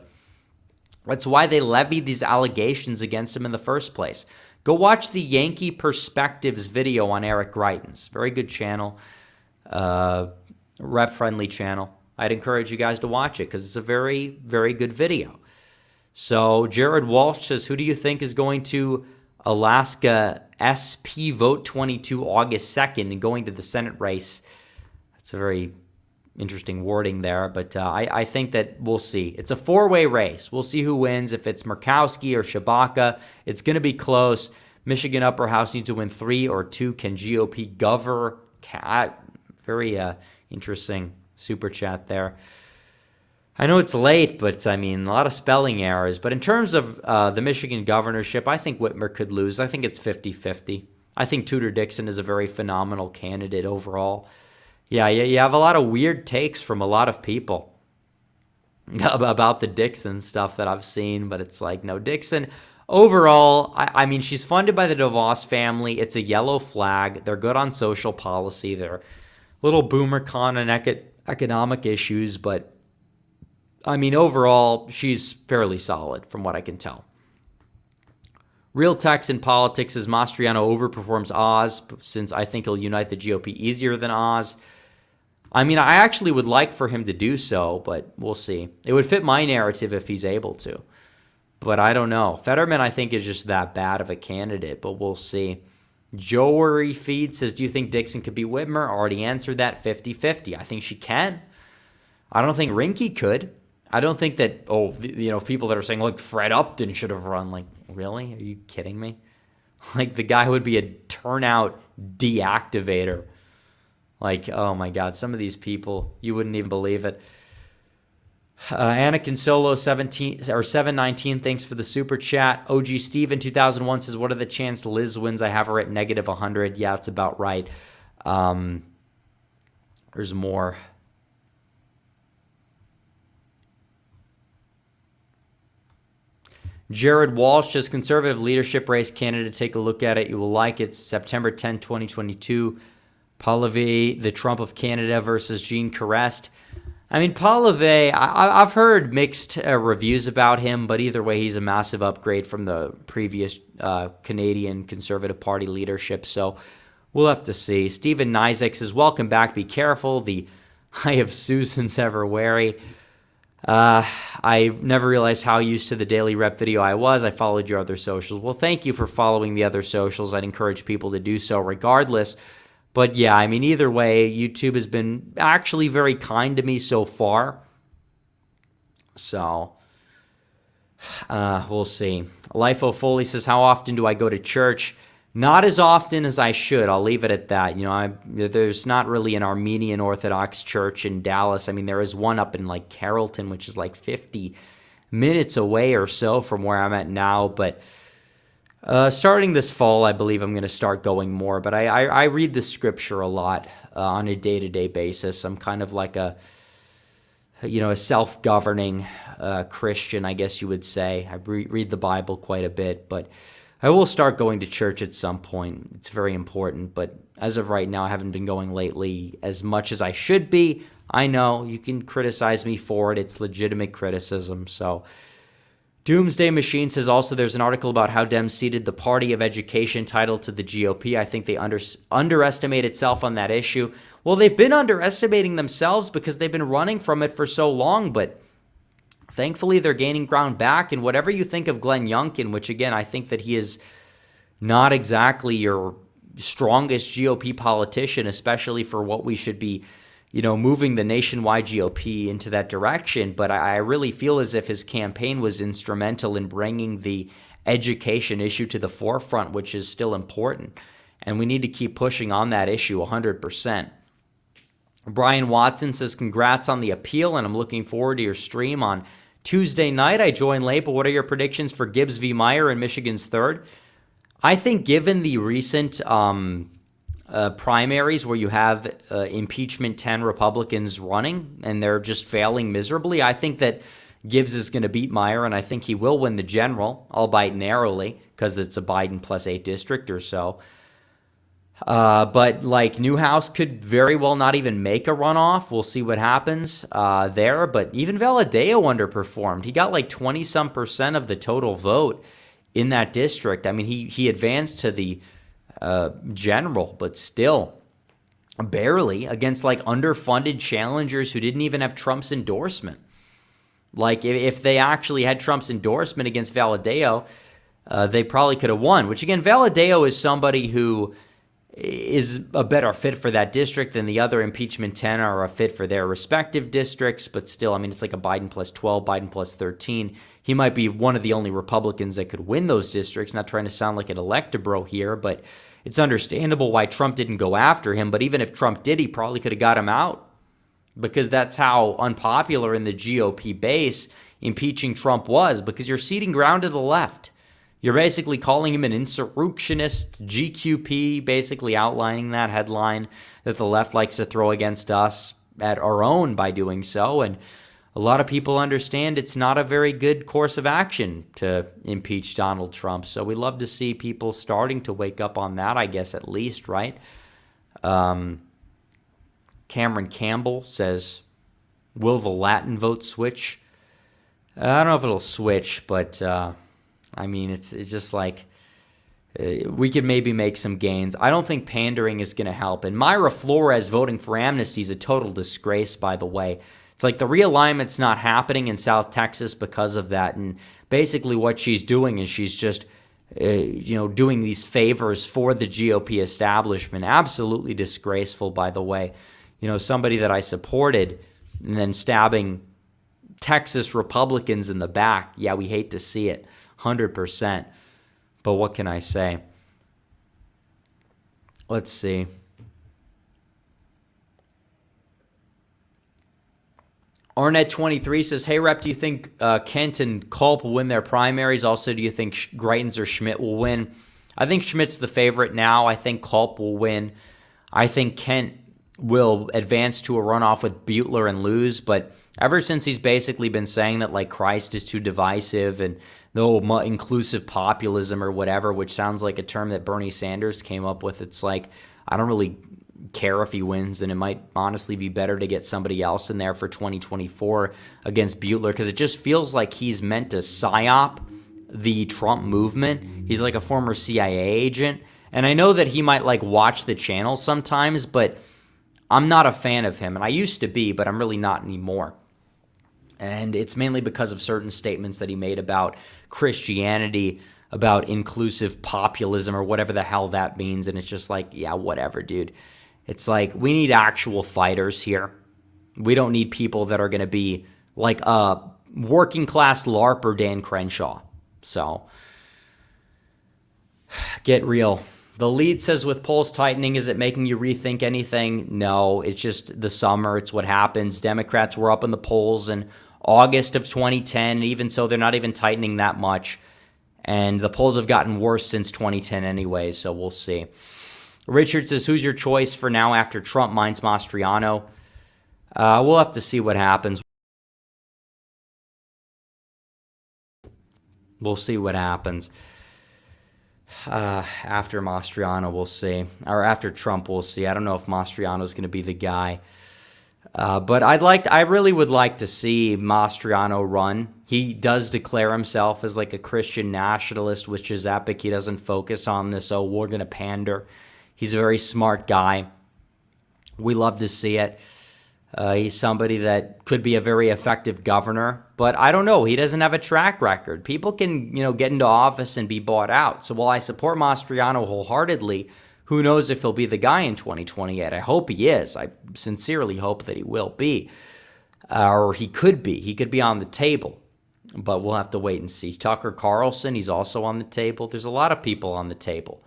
That's why they levied these allegations against him in the first place. Go watch the Yankee Perspectives video on Eric Greitens. Very good channel. Rep-friendly channel. I'd encourage you guys to watch it because it's a very, very good video. So Jared Walsh says, who do you think is going to Alaska SP Vote 22 August 2nd and going to the Senate race? That's a very interesting wording there, but I think that we'll see. It's a four-way race. We'll see who wins. If it's Murkowski or Shabaka, it's going to be close. Michigan Upper House needs to win 3 or 2. Can GOP govern? Very interesting super chat there. I know it's late, but I mean, a lot of spelling errors. But in terms of the Michigan governorship, I think Whitmer could lose. I think it's 50-50. I think Tudor Dixon is a very phenomenal candidate overall. Yeah, you have a lot of weird takes from a lot of people about the Dixon stuff that I've seen, but it's no, Dixon, overall, I mean, she's funded by the DeVos family. It's a yellow flag. They're good on social policy. They're a little boomer con on economic issues, but I mean, overall, she's fairly solid from what I can tell. Real Text in Politics says Mastriano overperforms Oz since I think he'll unite the GOP easier than Oz. I mean, I actually would like for him to do so, but we'll see. It would fit my narrative if he's able to. But I don't know. Fetterman, I think, is just that bad of a candidate, but we'll see. Joey Feed says, do you think Dixon could beat Whitmer? Already answered that, 50-50. I think she can. I don't think Rinke could. I don't think that, people that are saying, look, Fred Upton should have run. Like, really? Are you kidding me? Like, the guy would be a turnout deactivator. Like, oh my God, some of these people, you wouldn't even believe it. Anakin Solo 719, thanks for the super chat. OG Steven 2001 says, what are the chances Liz wins? I have her at negative 100. Yeah, that's about right. There's more. Jared Walsh says, conservative leadership race, Canada, take a look at it. You will like it. September 10, 2022. Paulevey, the Trump of Canada versus Jean Carest. I mean, Paulevey, I've heard mixed reviews about him, but either way, he's a massive upgrade from the previous Canadian Conservative Party leadership. So we'll have to see. Stephen Nizek says, welcome back. Be careful. The Eye of Susan's ever wary. I never realized how used to the daily rep video I was. I followed your other socials. Well, thank you for following the other socials. I'd encourage people to do so regardless. But yeah, I mean, either way, YouTube has been actually very kind to me so far. So, we'll see. Life Foley says, how often do I go to church? Not as often as I should. I'll leave it at that. There's not really an Armenian Orthodox church in Dallas. I mean, there is one up in like Carrollton, which is like 50 minutes away or so from where I'm at now. But starting this fall, I believe I'm going to start going more. But I read the scripture a lot on a day-to-day basis. I'm kind of like a self-governing Christian, I guess you would say. I read the Bible quite a bit, but I will start going to church at some point. It's very important, but as of right now, I haven't been going lately as much as I should be. I know you can criticize me for it. It's legitimate criticism. So Doomsday Machine says also there's an article about how Dems ceded the Party of Education title to the GOP. I think they underestimate itself on that issue. Well, they've been underestimating themselves because they've been running from it for so long, but thankfully, they're gaining ground back, and whatever you think of Glenn Youngkin, which, again, I think that he is not exactly your strongest GOP politician, especially for what we should be, moving the nationwide GOP into that direction. But I really feel as if his campaign was instrumental in bringing the education issue to the forefront, which is still important. And we need to keep pushing on that issue 100%. Brian Watson says, congrats on the appeal, and I'm looking forward to your stream on Tuesday night. I joined late, but what are your predictions for Gibbs v. Meyer in Michigan's third? I think given the recent primaries where you have impeachment 10 Republicans running and they're just failing miserably, I think that Gibbs is going to beat Meyer, and I think he will win the general, albeit narrowly, because it's a Biden plus 8 district or so. But like Newhouse could very well not even make a runoff. We'll see what happens there. But even Valadeo underperformed. He got like 20-some% of the total vote in that district. I mean, he advanced to the general, but still barely against like underfunded challengers who didn't even have Trump's endorsement. Like if they actually had Trump's endorsement against Valadeo, they probably could have won. Which again, Valadeo is somebody who is a better fit for that district than the other impeachment 10 are a fit for their respective districts. But still, I mean, it's like a Biden plus 12, Biden plus 13. He might be one of the only Republicans that could win those districts. Not trying to sound like an electobro here, but it's understandable why Trump didn't go after him. But even if Trump did, he probably could have got him out, because that's how unpopular in the GOP base impeaching Trump was, because you're ceding ground to the left. You're basically calling him an insurrectionist, GQP, basically outlining that headline that the left likes to throw against us at our own by doing so. And a lot of people understand it's not a very good course of action to impeach Donald Trump. So we love to see people starting to wake up on that, I guess, at least, right? Cameron Campbell says, will the Latin vote switch? I don't know if it'll switch, but I mean, it's just like we could maybe make some gains. I don't think pandering is going to help. And Myra Flores voting for amnesty is a total disgrace, by the way. It's like the realignment's not happening in South Texas because of that. And basically what she's doing is she's just doing these favors for the GOP establishment. Absolutely disgraceful, by the way. Somebody that I supported and then stabbing Texas Republicans in the back. Yeah, we hate to see it, 100%. But what can I say? Let's see. Arnett23 says, hey, Rep, do you think Kent and Culp will win their primaries? Also, do you think Greitens or Schmidt will win? I think Schmidt's the favorite now. I think Culp will win. I think Kent will advance to a runoff with Butler and lose. But ever since he's basically been saying that, like, Christ is too divisive and no inclusive populism or whatever, which sounds like a term that Bernie Sanders came up with, it's like, I don't really care if he wins, and it might honestly be better to get somebody else in there for 2024 against Butler, because it just feels like he's meant to psyop the Trump movement. He's like a former CIA agent, and I know that he might like watch the channel sometimes, but I'm not a fan of him, and I used to be, but I'm really not anymore. And it's mainly because of certain statements that he made about Christianity, about inclusive populism, or whatever the hell that means, and it's just like, yeah, whatever, dude. It's like, we need actual fighters here. We don't need people that are going to be like a working class LARPer Dan Crenshaw. So, get real. The lead says, with polls tightening, is it making you rethink anything? No, it's just the summer. It's what happens. Democrats were up in the polls in August of 2010. Even so, they're not even tightening that much. And the polls have gotten worse since 2010 anyway, so we'll see. Richard says, who's your choice for now after Trump? Mine's Mastriano. We'll have to see what happens. We'll see what happens. After Mastriano, we'll see. Or after Trump, we'll see. I don't know if Mastriano's going to be the guy. But I really would like to see Mastriano run. He does declare himself as like a Christian nationalist, which is epic. He doesn't focus on this, oh, we're going to pander. He's a very smart guy. We love to see it. He's somebody that could be a very effective governor, but I don't know. He doesn't have a track record. People can, get into office and be bought out. So while I support Mastriano wholeheartedly, who knows if he'll be the guy in 2028? I hope he is. I sincerely hope that he will be. Or he could be. He could be on the table. But we'll have to wait and see. Tucker Carlson, he's also on the table. There's a lot of people on the table.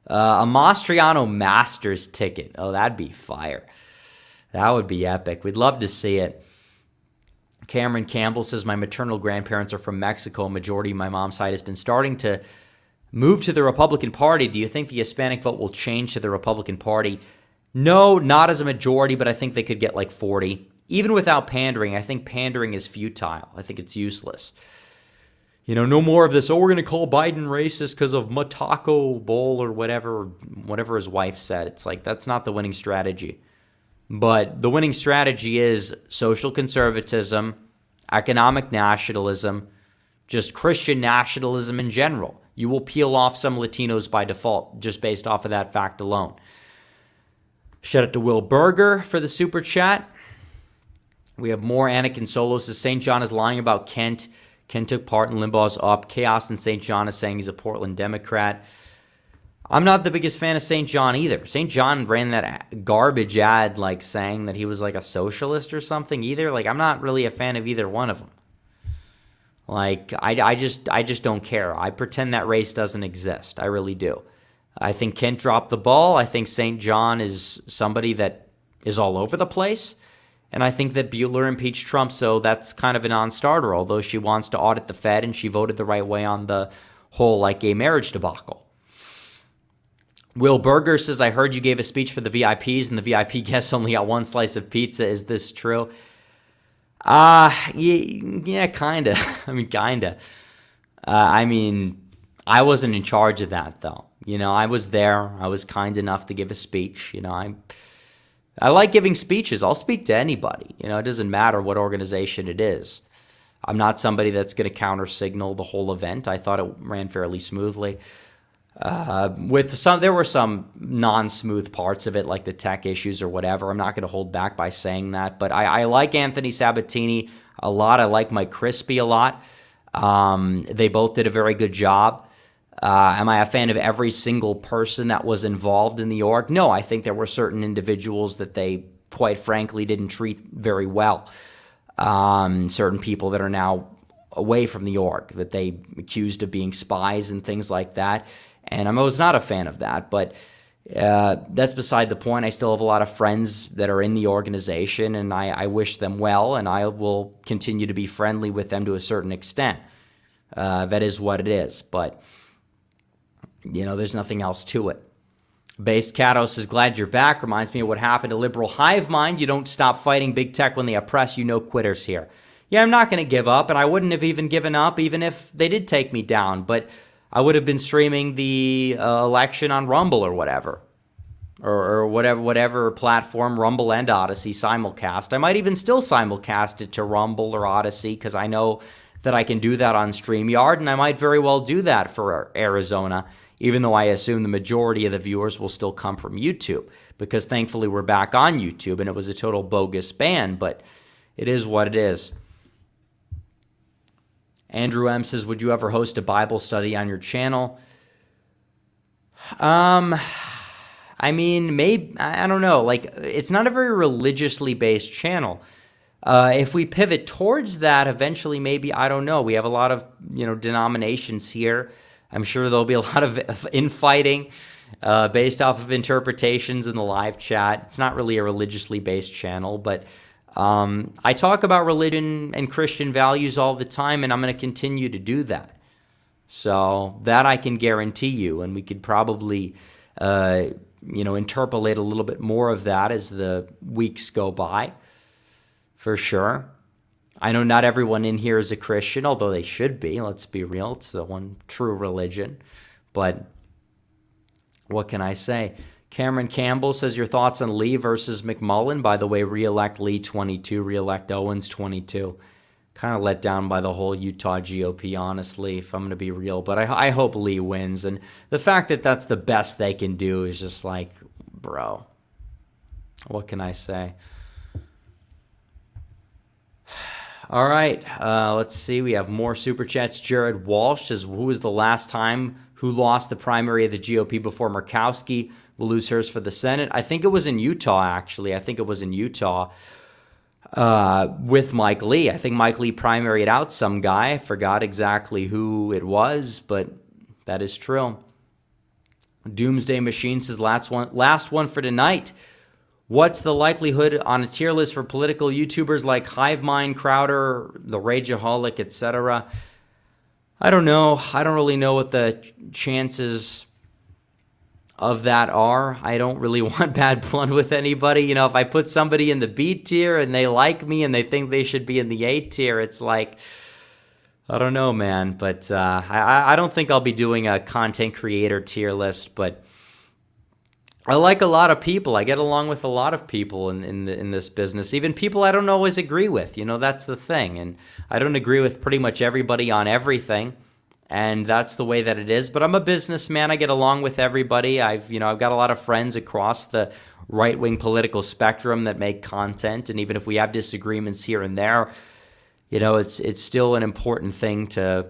A Mastriano Masters ticket. Oh, that'd be fire. That would be epic. We'd love to see it. Cameron Campbell says, my maternal grandparents are from Mexico. A majority of my mom's side has been starting to move to the Republican Party. Do you think the Hispanic vote will change to the Republican Party? No, not as a majority, but I think they could get like 40. Even without pandering, I think pandering is futile. I think it's useless. No more of this, oh, we're going to call Biden racist because of Mataco Bowl or whatever his wife said. It's like, that's not the winning strategy. But the winning strategy is social conservatism, economic nationalism, just Christian nationalism in general. You will peel off some Latinos by default, just based off of that fact alone. Shout out to Will Berger for the super chat. We have more. Anakin Solo says, St. John is lying about Kent. Kent took part in Limbaugh's up. Chaos in St. John is saying he's a Portland Democrat. I'm not the biggest fan of St. John either. St. John ran that garbage ad like saying that he was like a socialist or something either. Like, I'm not really a fan of either one of them. Like, I just don't care. I pretend that race doesn't exist. I really do. I think Kent dropped the ball. I think St. John is somebody that is all over the place. And I think that Butler impeached Trump, so that's kind of a non-starter, although she wants to audit the Fed and she voted the right way on the whole like gay marriage debacle. Will Berger says, I heard you gave a speech for the VIPs and the VIP guests only got one slice of pizza. Is this true? Yeah, kind of. Kind of. I wasn't in charge of that, though. I was there. I was kind enough to give a speech. I like giving speeches. I'll speak to anybody. It doesn't matter what organization it is. I'm not somebody that's going to counter signal the whole event. I thought it ran fairly smoothly. There were some non-smooth parts of it, like the tech issues or whatever. I'm not going to hold back by saying that. But I like Anthony Sabatini a lot. I like Mike Crispy a lot. They both did a very good job. Am I a fan of every single person that was involved in the org? No, I think there were certain individuals that they, quite frankly, didn't treat very well. Certain people that are now away from the org that they accused of being spies and things like that. And I was not a fan of that, but that's beside the point. I still have a lot of friends that are in the organization, and I wish them well, and I will continue to be friendly with them to a certain extent. That is what it is, but there's nothing else to it. Based Cato says, glad you're back. Reminds me of what happened to liberal hive mind. You don't stop fighting big tech when they oppress you. No quitters here. Yeah, I'm not going to give up, and I wouldn't have even given up even if they did take me down, but I would have been streaming the election on Rumble or whatever, or whatever platform, Rumble and Odyssey simulcast. I might even still simulcast it to Rumble or Odyssey because I know that I can do that on StreamYard, and I might very well do that for Arizona, even though I assume the majority of the viewers will still come from YouTube, because thankfully we're back on YouTube, and it was a total bogus ban, but it is what it is. Andrew M. says, would you ever host a Bible study on your channel? I mean, maybe, I don't know. Like, it's not a very religiously based channel. If we pivot towards that, eventually, maybe, I don't know. We have a lot of, denominations here. I'm sure there'll be a lot of infighting based off of interpretations in the live chat. It's not really a religiously based channel, but I talk about religion and Christian values all the time, and I'm going to continue to do that. So that I can guarantee you, and we could probably, interpolate a little bit more of that as the weeks go by, for sure. I know not everyone in here is a Christian, although they should be. Let's be real. It's the one true religion. But what can I say? Cameron Campbell says, your thoughts on Lee versus McMullen. By the way, re-elect Lee 22, re-elect Owens 22. Kind of let down by the whole Utah GOP, honestly, if I'm going to be real. But I hope Lee wins. And the fact that that's the best they can do is just like, bro, what can I say? All right, let's see. We have more Super Chats. Jared Walsh says, who was the last time who lost the primary of the GOP before Murkowski will lose hers for the Senate? I think it was in Utah, actually. I think it was in Utah with Mike Lee. I think Mike Lee primaried out some guy. I forgot exactly who it was, but that is true. Doomsday Machine says, last one for tonight. What's the likelihood on a tier list for political YouTubers like Hivemind, Crowder, the Rageaholic, etc.? I don't know. I don't really know what the chances of that are. I don't really want bad blood with anybody. If I put somebody in the B tier and they like me and they think they should be in the A tier, it's like, I don't know, man. But I don't think I'll be doing a content creator tier list, but I like a lot of people. I get along with a lot of people in this business, even people I don't always agree with. That's the thing. And I don't agree with pretty much everybody on everything. And that's the way that it is. But I'm a businessman. I get along with everybody. I've got a lot of friends across the right-wing political spectrum that make content. And even if we have disagreements here and there, it's still an important thing to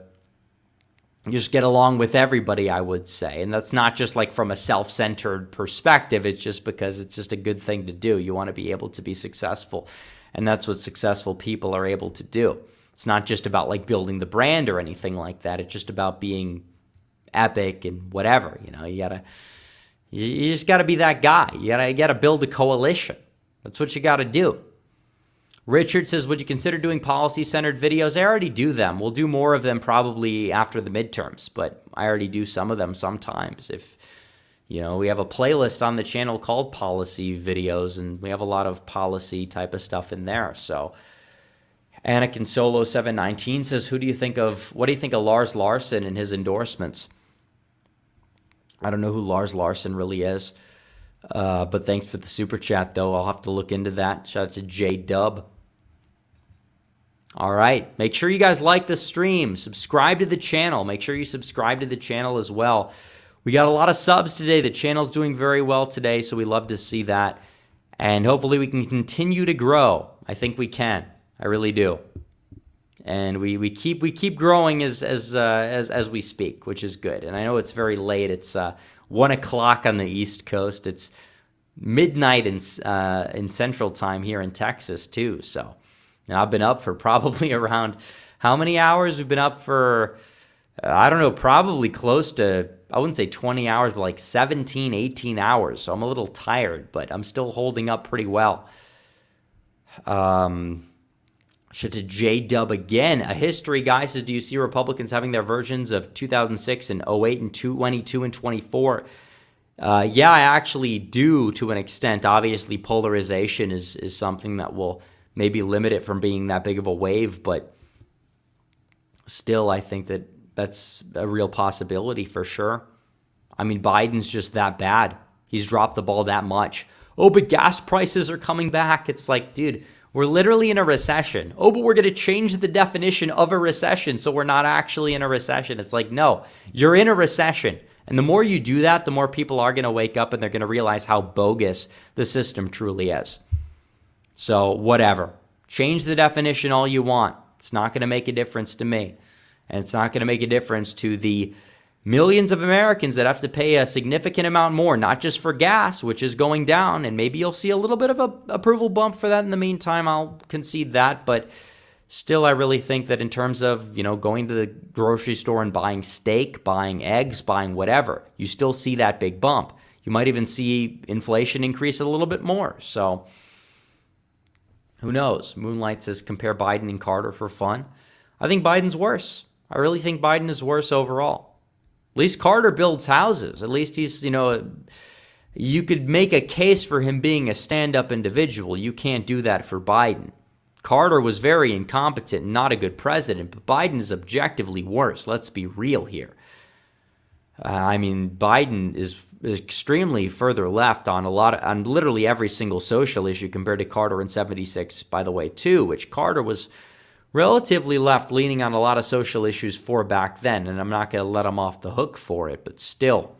just get along with everybody, I would say. And that's not just like from a self-centered perspective. It's just because it's just a good thing to do. You want to be able to be successful. And that's what successful people are able to do. It's not just about like building the brand or anything like that. It's just about being epic and whatever. You just gotta be that guy. You gotta build a coalition. That's what you gotta do. Richard says, would you consider doing policy-centered videos? I already do them. We'll do more of them probably after the midterms, but I already do some of them sometimes. If, we have a playlist on the channel called Policy Videos, and we have a lot of policy type of stuff in there. So Anakin Solo 719 says, what do you think of Lars Larson and his endorsements? I don't know who Lars Larson really is, but thanks for the super chat, though. I'll have to look into that. Shout out to J-Dub. All right. Make sure you guys like the stream. Subscribe to the channel. Make sure you subscribe to the channel as well. We got a lot of subs today. The channel's doing very well today, so we love to see that. And hopefully we can continue to grow. I think we can. I really do. And we keep growing as we speak, which is good. And I know it's very late. It's 1 o'clock on the East Coast. It's midnight in Central Time here in Texas too. So, and I've been up for probably around how many hours? We've been up for I don't know, probably close to, I wouldn't say 20 hours, but like 17, 18 hours. So I'm a little tired, but I'm still holding up pretty well. Shit to J-Dub again. A history guy says, do you see Republicans having their versions of 2006 and 08 and 22 and 24? Yeah, I actually do to an extent. Obviously, polarization is something that will maybe limit it from being that big of a wave, but still, I think that's a real possibility for sure. I mean, Biden's just that bad. He's dropped the ball that much. Oh, but gas prices are coming back. It's like, dude, we're literally in a recession. Oh, but we're going to change the definition of a recession, so we're not actually in a recession. It's like, no, you're in a recession. And the more you do that, the more people are going to wake up and they're going to realize how bogus the system truly is. So whatever. Change the definition all you want. It's not going to make a difference to me. And it's not going to make a difference to the millions of Americans that have to pay a significant amount more, not just for gas, which is going down. And maybe you'll see a little bit of a approval bump for that in the meantime. I'll concede that. But still, I really think that in terms of, going to the grocery store and buying steak, buying eggs, buying whatever, you still see that big bump. You might even see inflation increase a little bit more. So who knows? Moonlight says, compare Biden and Carter for fun. I think Biden's worse. I really think Biden is worse overall. At least Carter builds houses. At least he's, you could make a case for him being a stand-up individual. You can't do that for Biden. Carter was very incompetent and not a good president, but Biden is objectively worse. Let's be real here. Biden is extremely further left on on literally every single social issue compared to Carter in 76, by the way, too, which Carter was relatively left-leaning on a lot of social issues for back then, and I'm not going to let him off the hook for it, but still.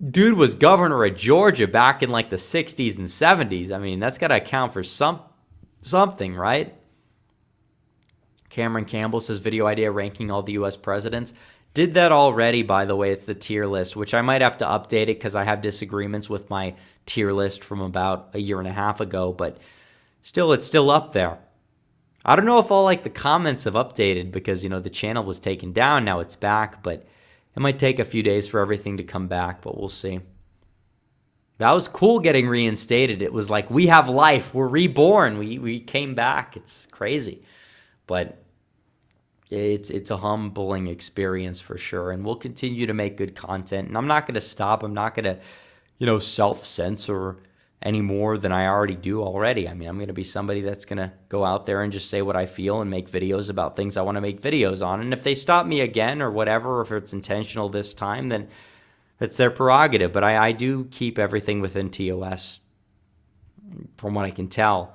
Dude was governor of Georgia back in like the 60s and 70s. I mean, that's got to account for something, right? Cameron Campbell says, video idea ranking all the U.S. presidents. Did that already, by the way. It's the tier list, which I might have to update it because I have disagreements with my tier list from about a year and a half ago, but still, it's still up there. I don't know if all the comments have updated because, the channel was taken down. Now it's back, but it might take a few days for everything to come back, but we'll see. That was cool getting reinstated. It was like, we have life. We're reborn. We came back. It's crazy. But it's a humbling experience for sure. And we'll continue to make good content. And I'm not going to stop. I'm not going to, self-censor any more than I already do already. I'm going to be somebody that's going to go out there and just say what I feel and make videos about things I want to make videos on. And if they stop me again or whatever, or if it's intentional this time, then it's their prerogative. But I do keep everything within TOS from what I can tell.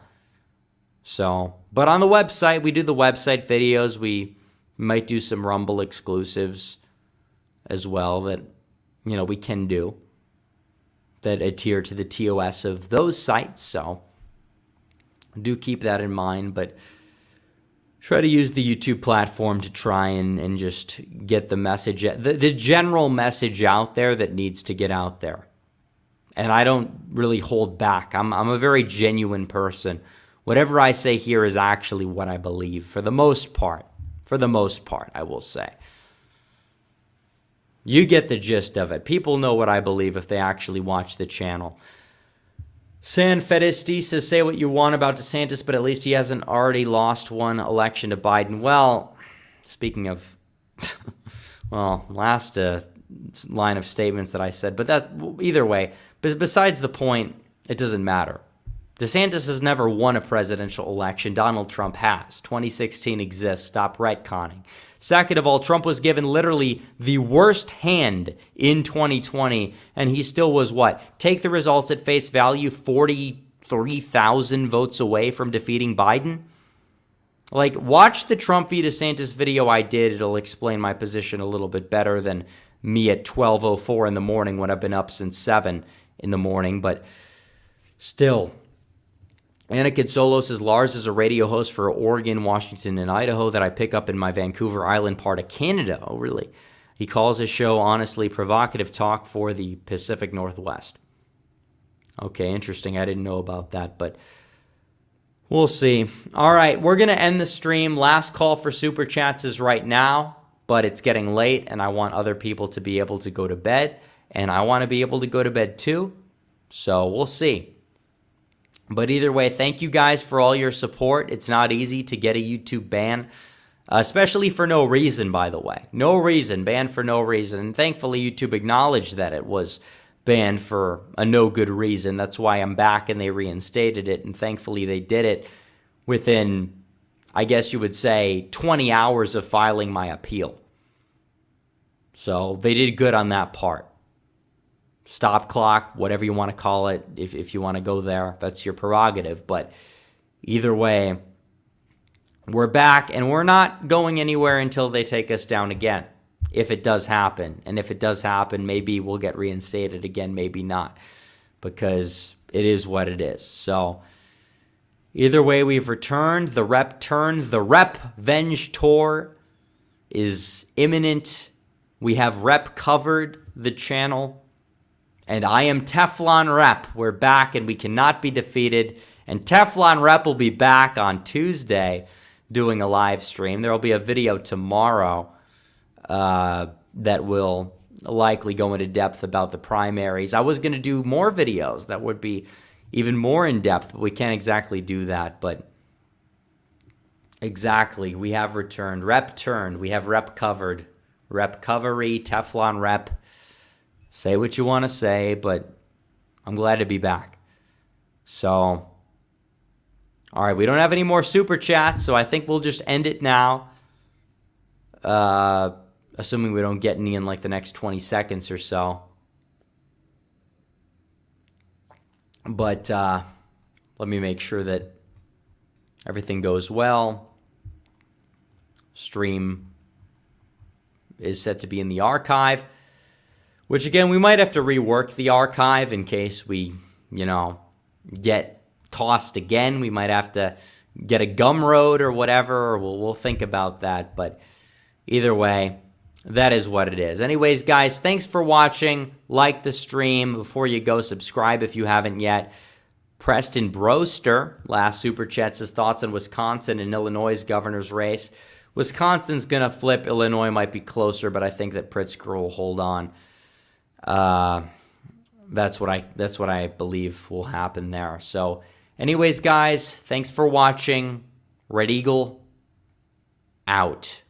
So, but on the website, we do the website videos. We might do some Rumble exclusives as well that, we can do, that adhere to the TOS of those sites. So do keep that in mind, but try to use the YouTube platform to try and just get the message, the general message out there that needs to get out there. And I don't really hold back. I'm a very genuine person. Whatever I say here is actually what I believe for the most part. For the most part, I will say. You get the gist of it. People know what I believe if they actually watch the channel. San Fedisti says, say what you want about DeSantis, but at least he hasn't already lost one election to Biden. Well, speaking of, last line of statements that I said, but that either way, but besides the point, it doesn't matter. DeSantis has never won a presidential election. Donald Trump has. 2016 exists. Stop retconning. Second of all, Trump was given literally the worst hand in 2020, and he still was what? Take the results at face value, 43,000 votes away from defeating Biden? Watch the Trump v. DeSantis video I did. It'll explain my position a little bit better than me at 12:04 in the morning when I've been up since 7 in the morning, but still, Anna Kitsolos says, Lars is a radio host for Oregon, Washington, and Idaho that I pick up in my Vancouver Island part of Canada. Oh, really? He calls his show, honestly, provocative talk for the Pacific Northwest. Okay, interesting. I didn't know about that, but we'll see. All right, we're going to end the stream. Last call for Super Chats is right now, but it's getting late, and I want other people to be able to go to bed, and I want to be able to go to bed too, so we'll see. But either way, thank you guys for all your support. It's not easy to get a YouTube ban, especially for no reason, by the way. No reason, banned for no reason. And thankfully, YouTube acknowledged that it was banned for a no good reason. That's why I'm back and they reinstated it. And thankfully, they did it within, I guess you would say, 20 hours of filing my appeal. So they did good on that part. Stop clock, whatever you want to call it, if you want to go there, that's your prerogative. But either way, we're back, and we're not going anywhere until they take us down again, if it does happen. And if it does happen, maybe we'll get reinstated again, maybe not, because it is what it is. So either way, we've returned. The REPTurn, the Revenge Tour is imminent. We have Rep covered the channel. And I am Teflon Rep. We're back and we cannot be defeated. And Teflon Rep will be back on Tuesday doing a live stream. There will be a video tomorrow that will likely go into depth about the primaries. I was going to do more videos that would be even more in depth, but we can't exactly do that. But exactly, we have returned. REPTurn. We have Rep covered. Rep covery, Teflon Rep. Say what you want to say, but I'm glad to be back. So, all right, we don't have any more super chats, so I think we'll just end it now. Assuming we don't get any in like the next 20 seconds or so. But let me make sure that everything goes well. Stream is set to be in the archive. Which, again, we might have to rework the archive in case we, get tossed again. We might have to get a Gumroad or whatever, or we'll think about that. But either way, that is what it is. Anyways, guys, thanks for watching. Like the stream. Before you go, subscribe if you haven't yet. Preston Broster, last Super Chats, his thoughts on Wisconsin and Illinois' governor's race. Wisconsin's going to flip. Illinois might be closer, but I think that Pritzker will hold on. That's what I believe will happen there. So anyways, guys, thanks for watching. Red Eagle out.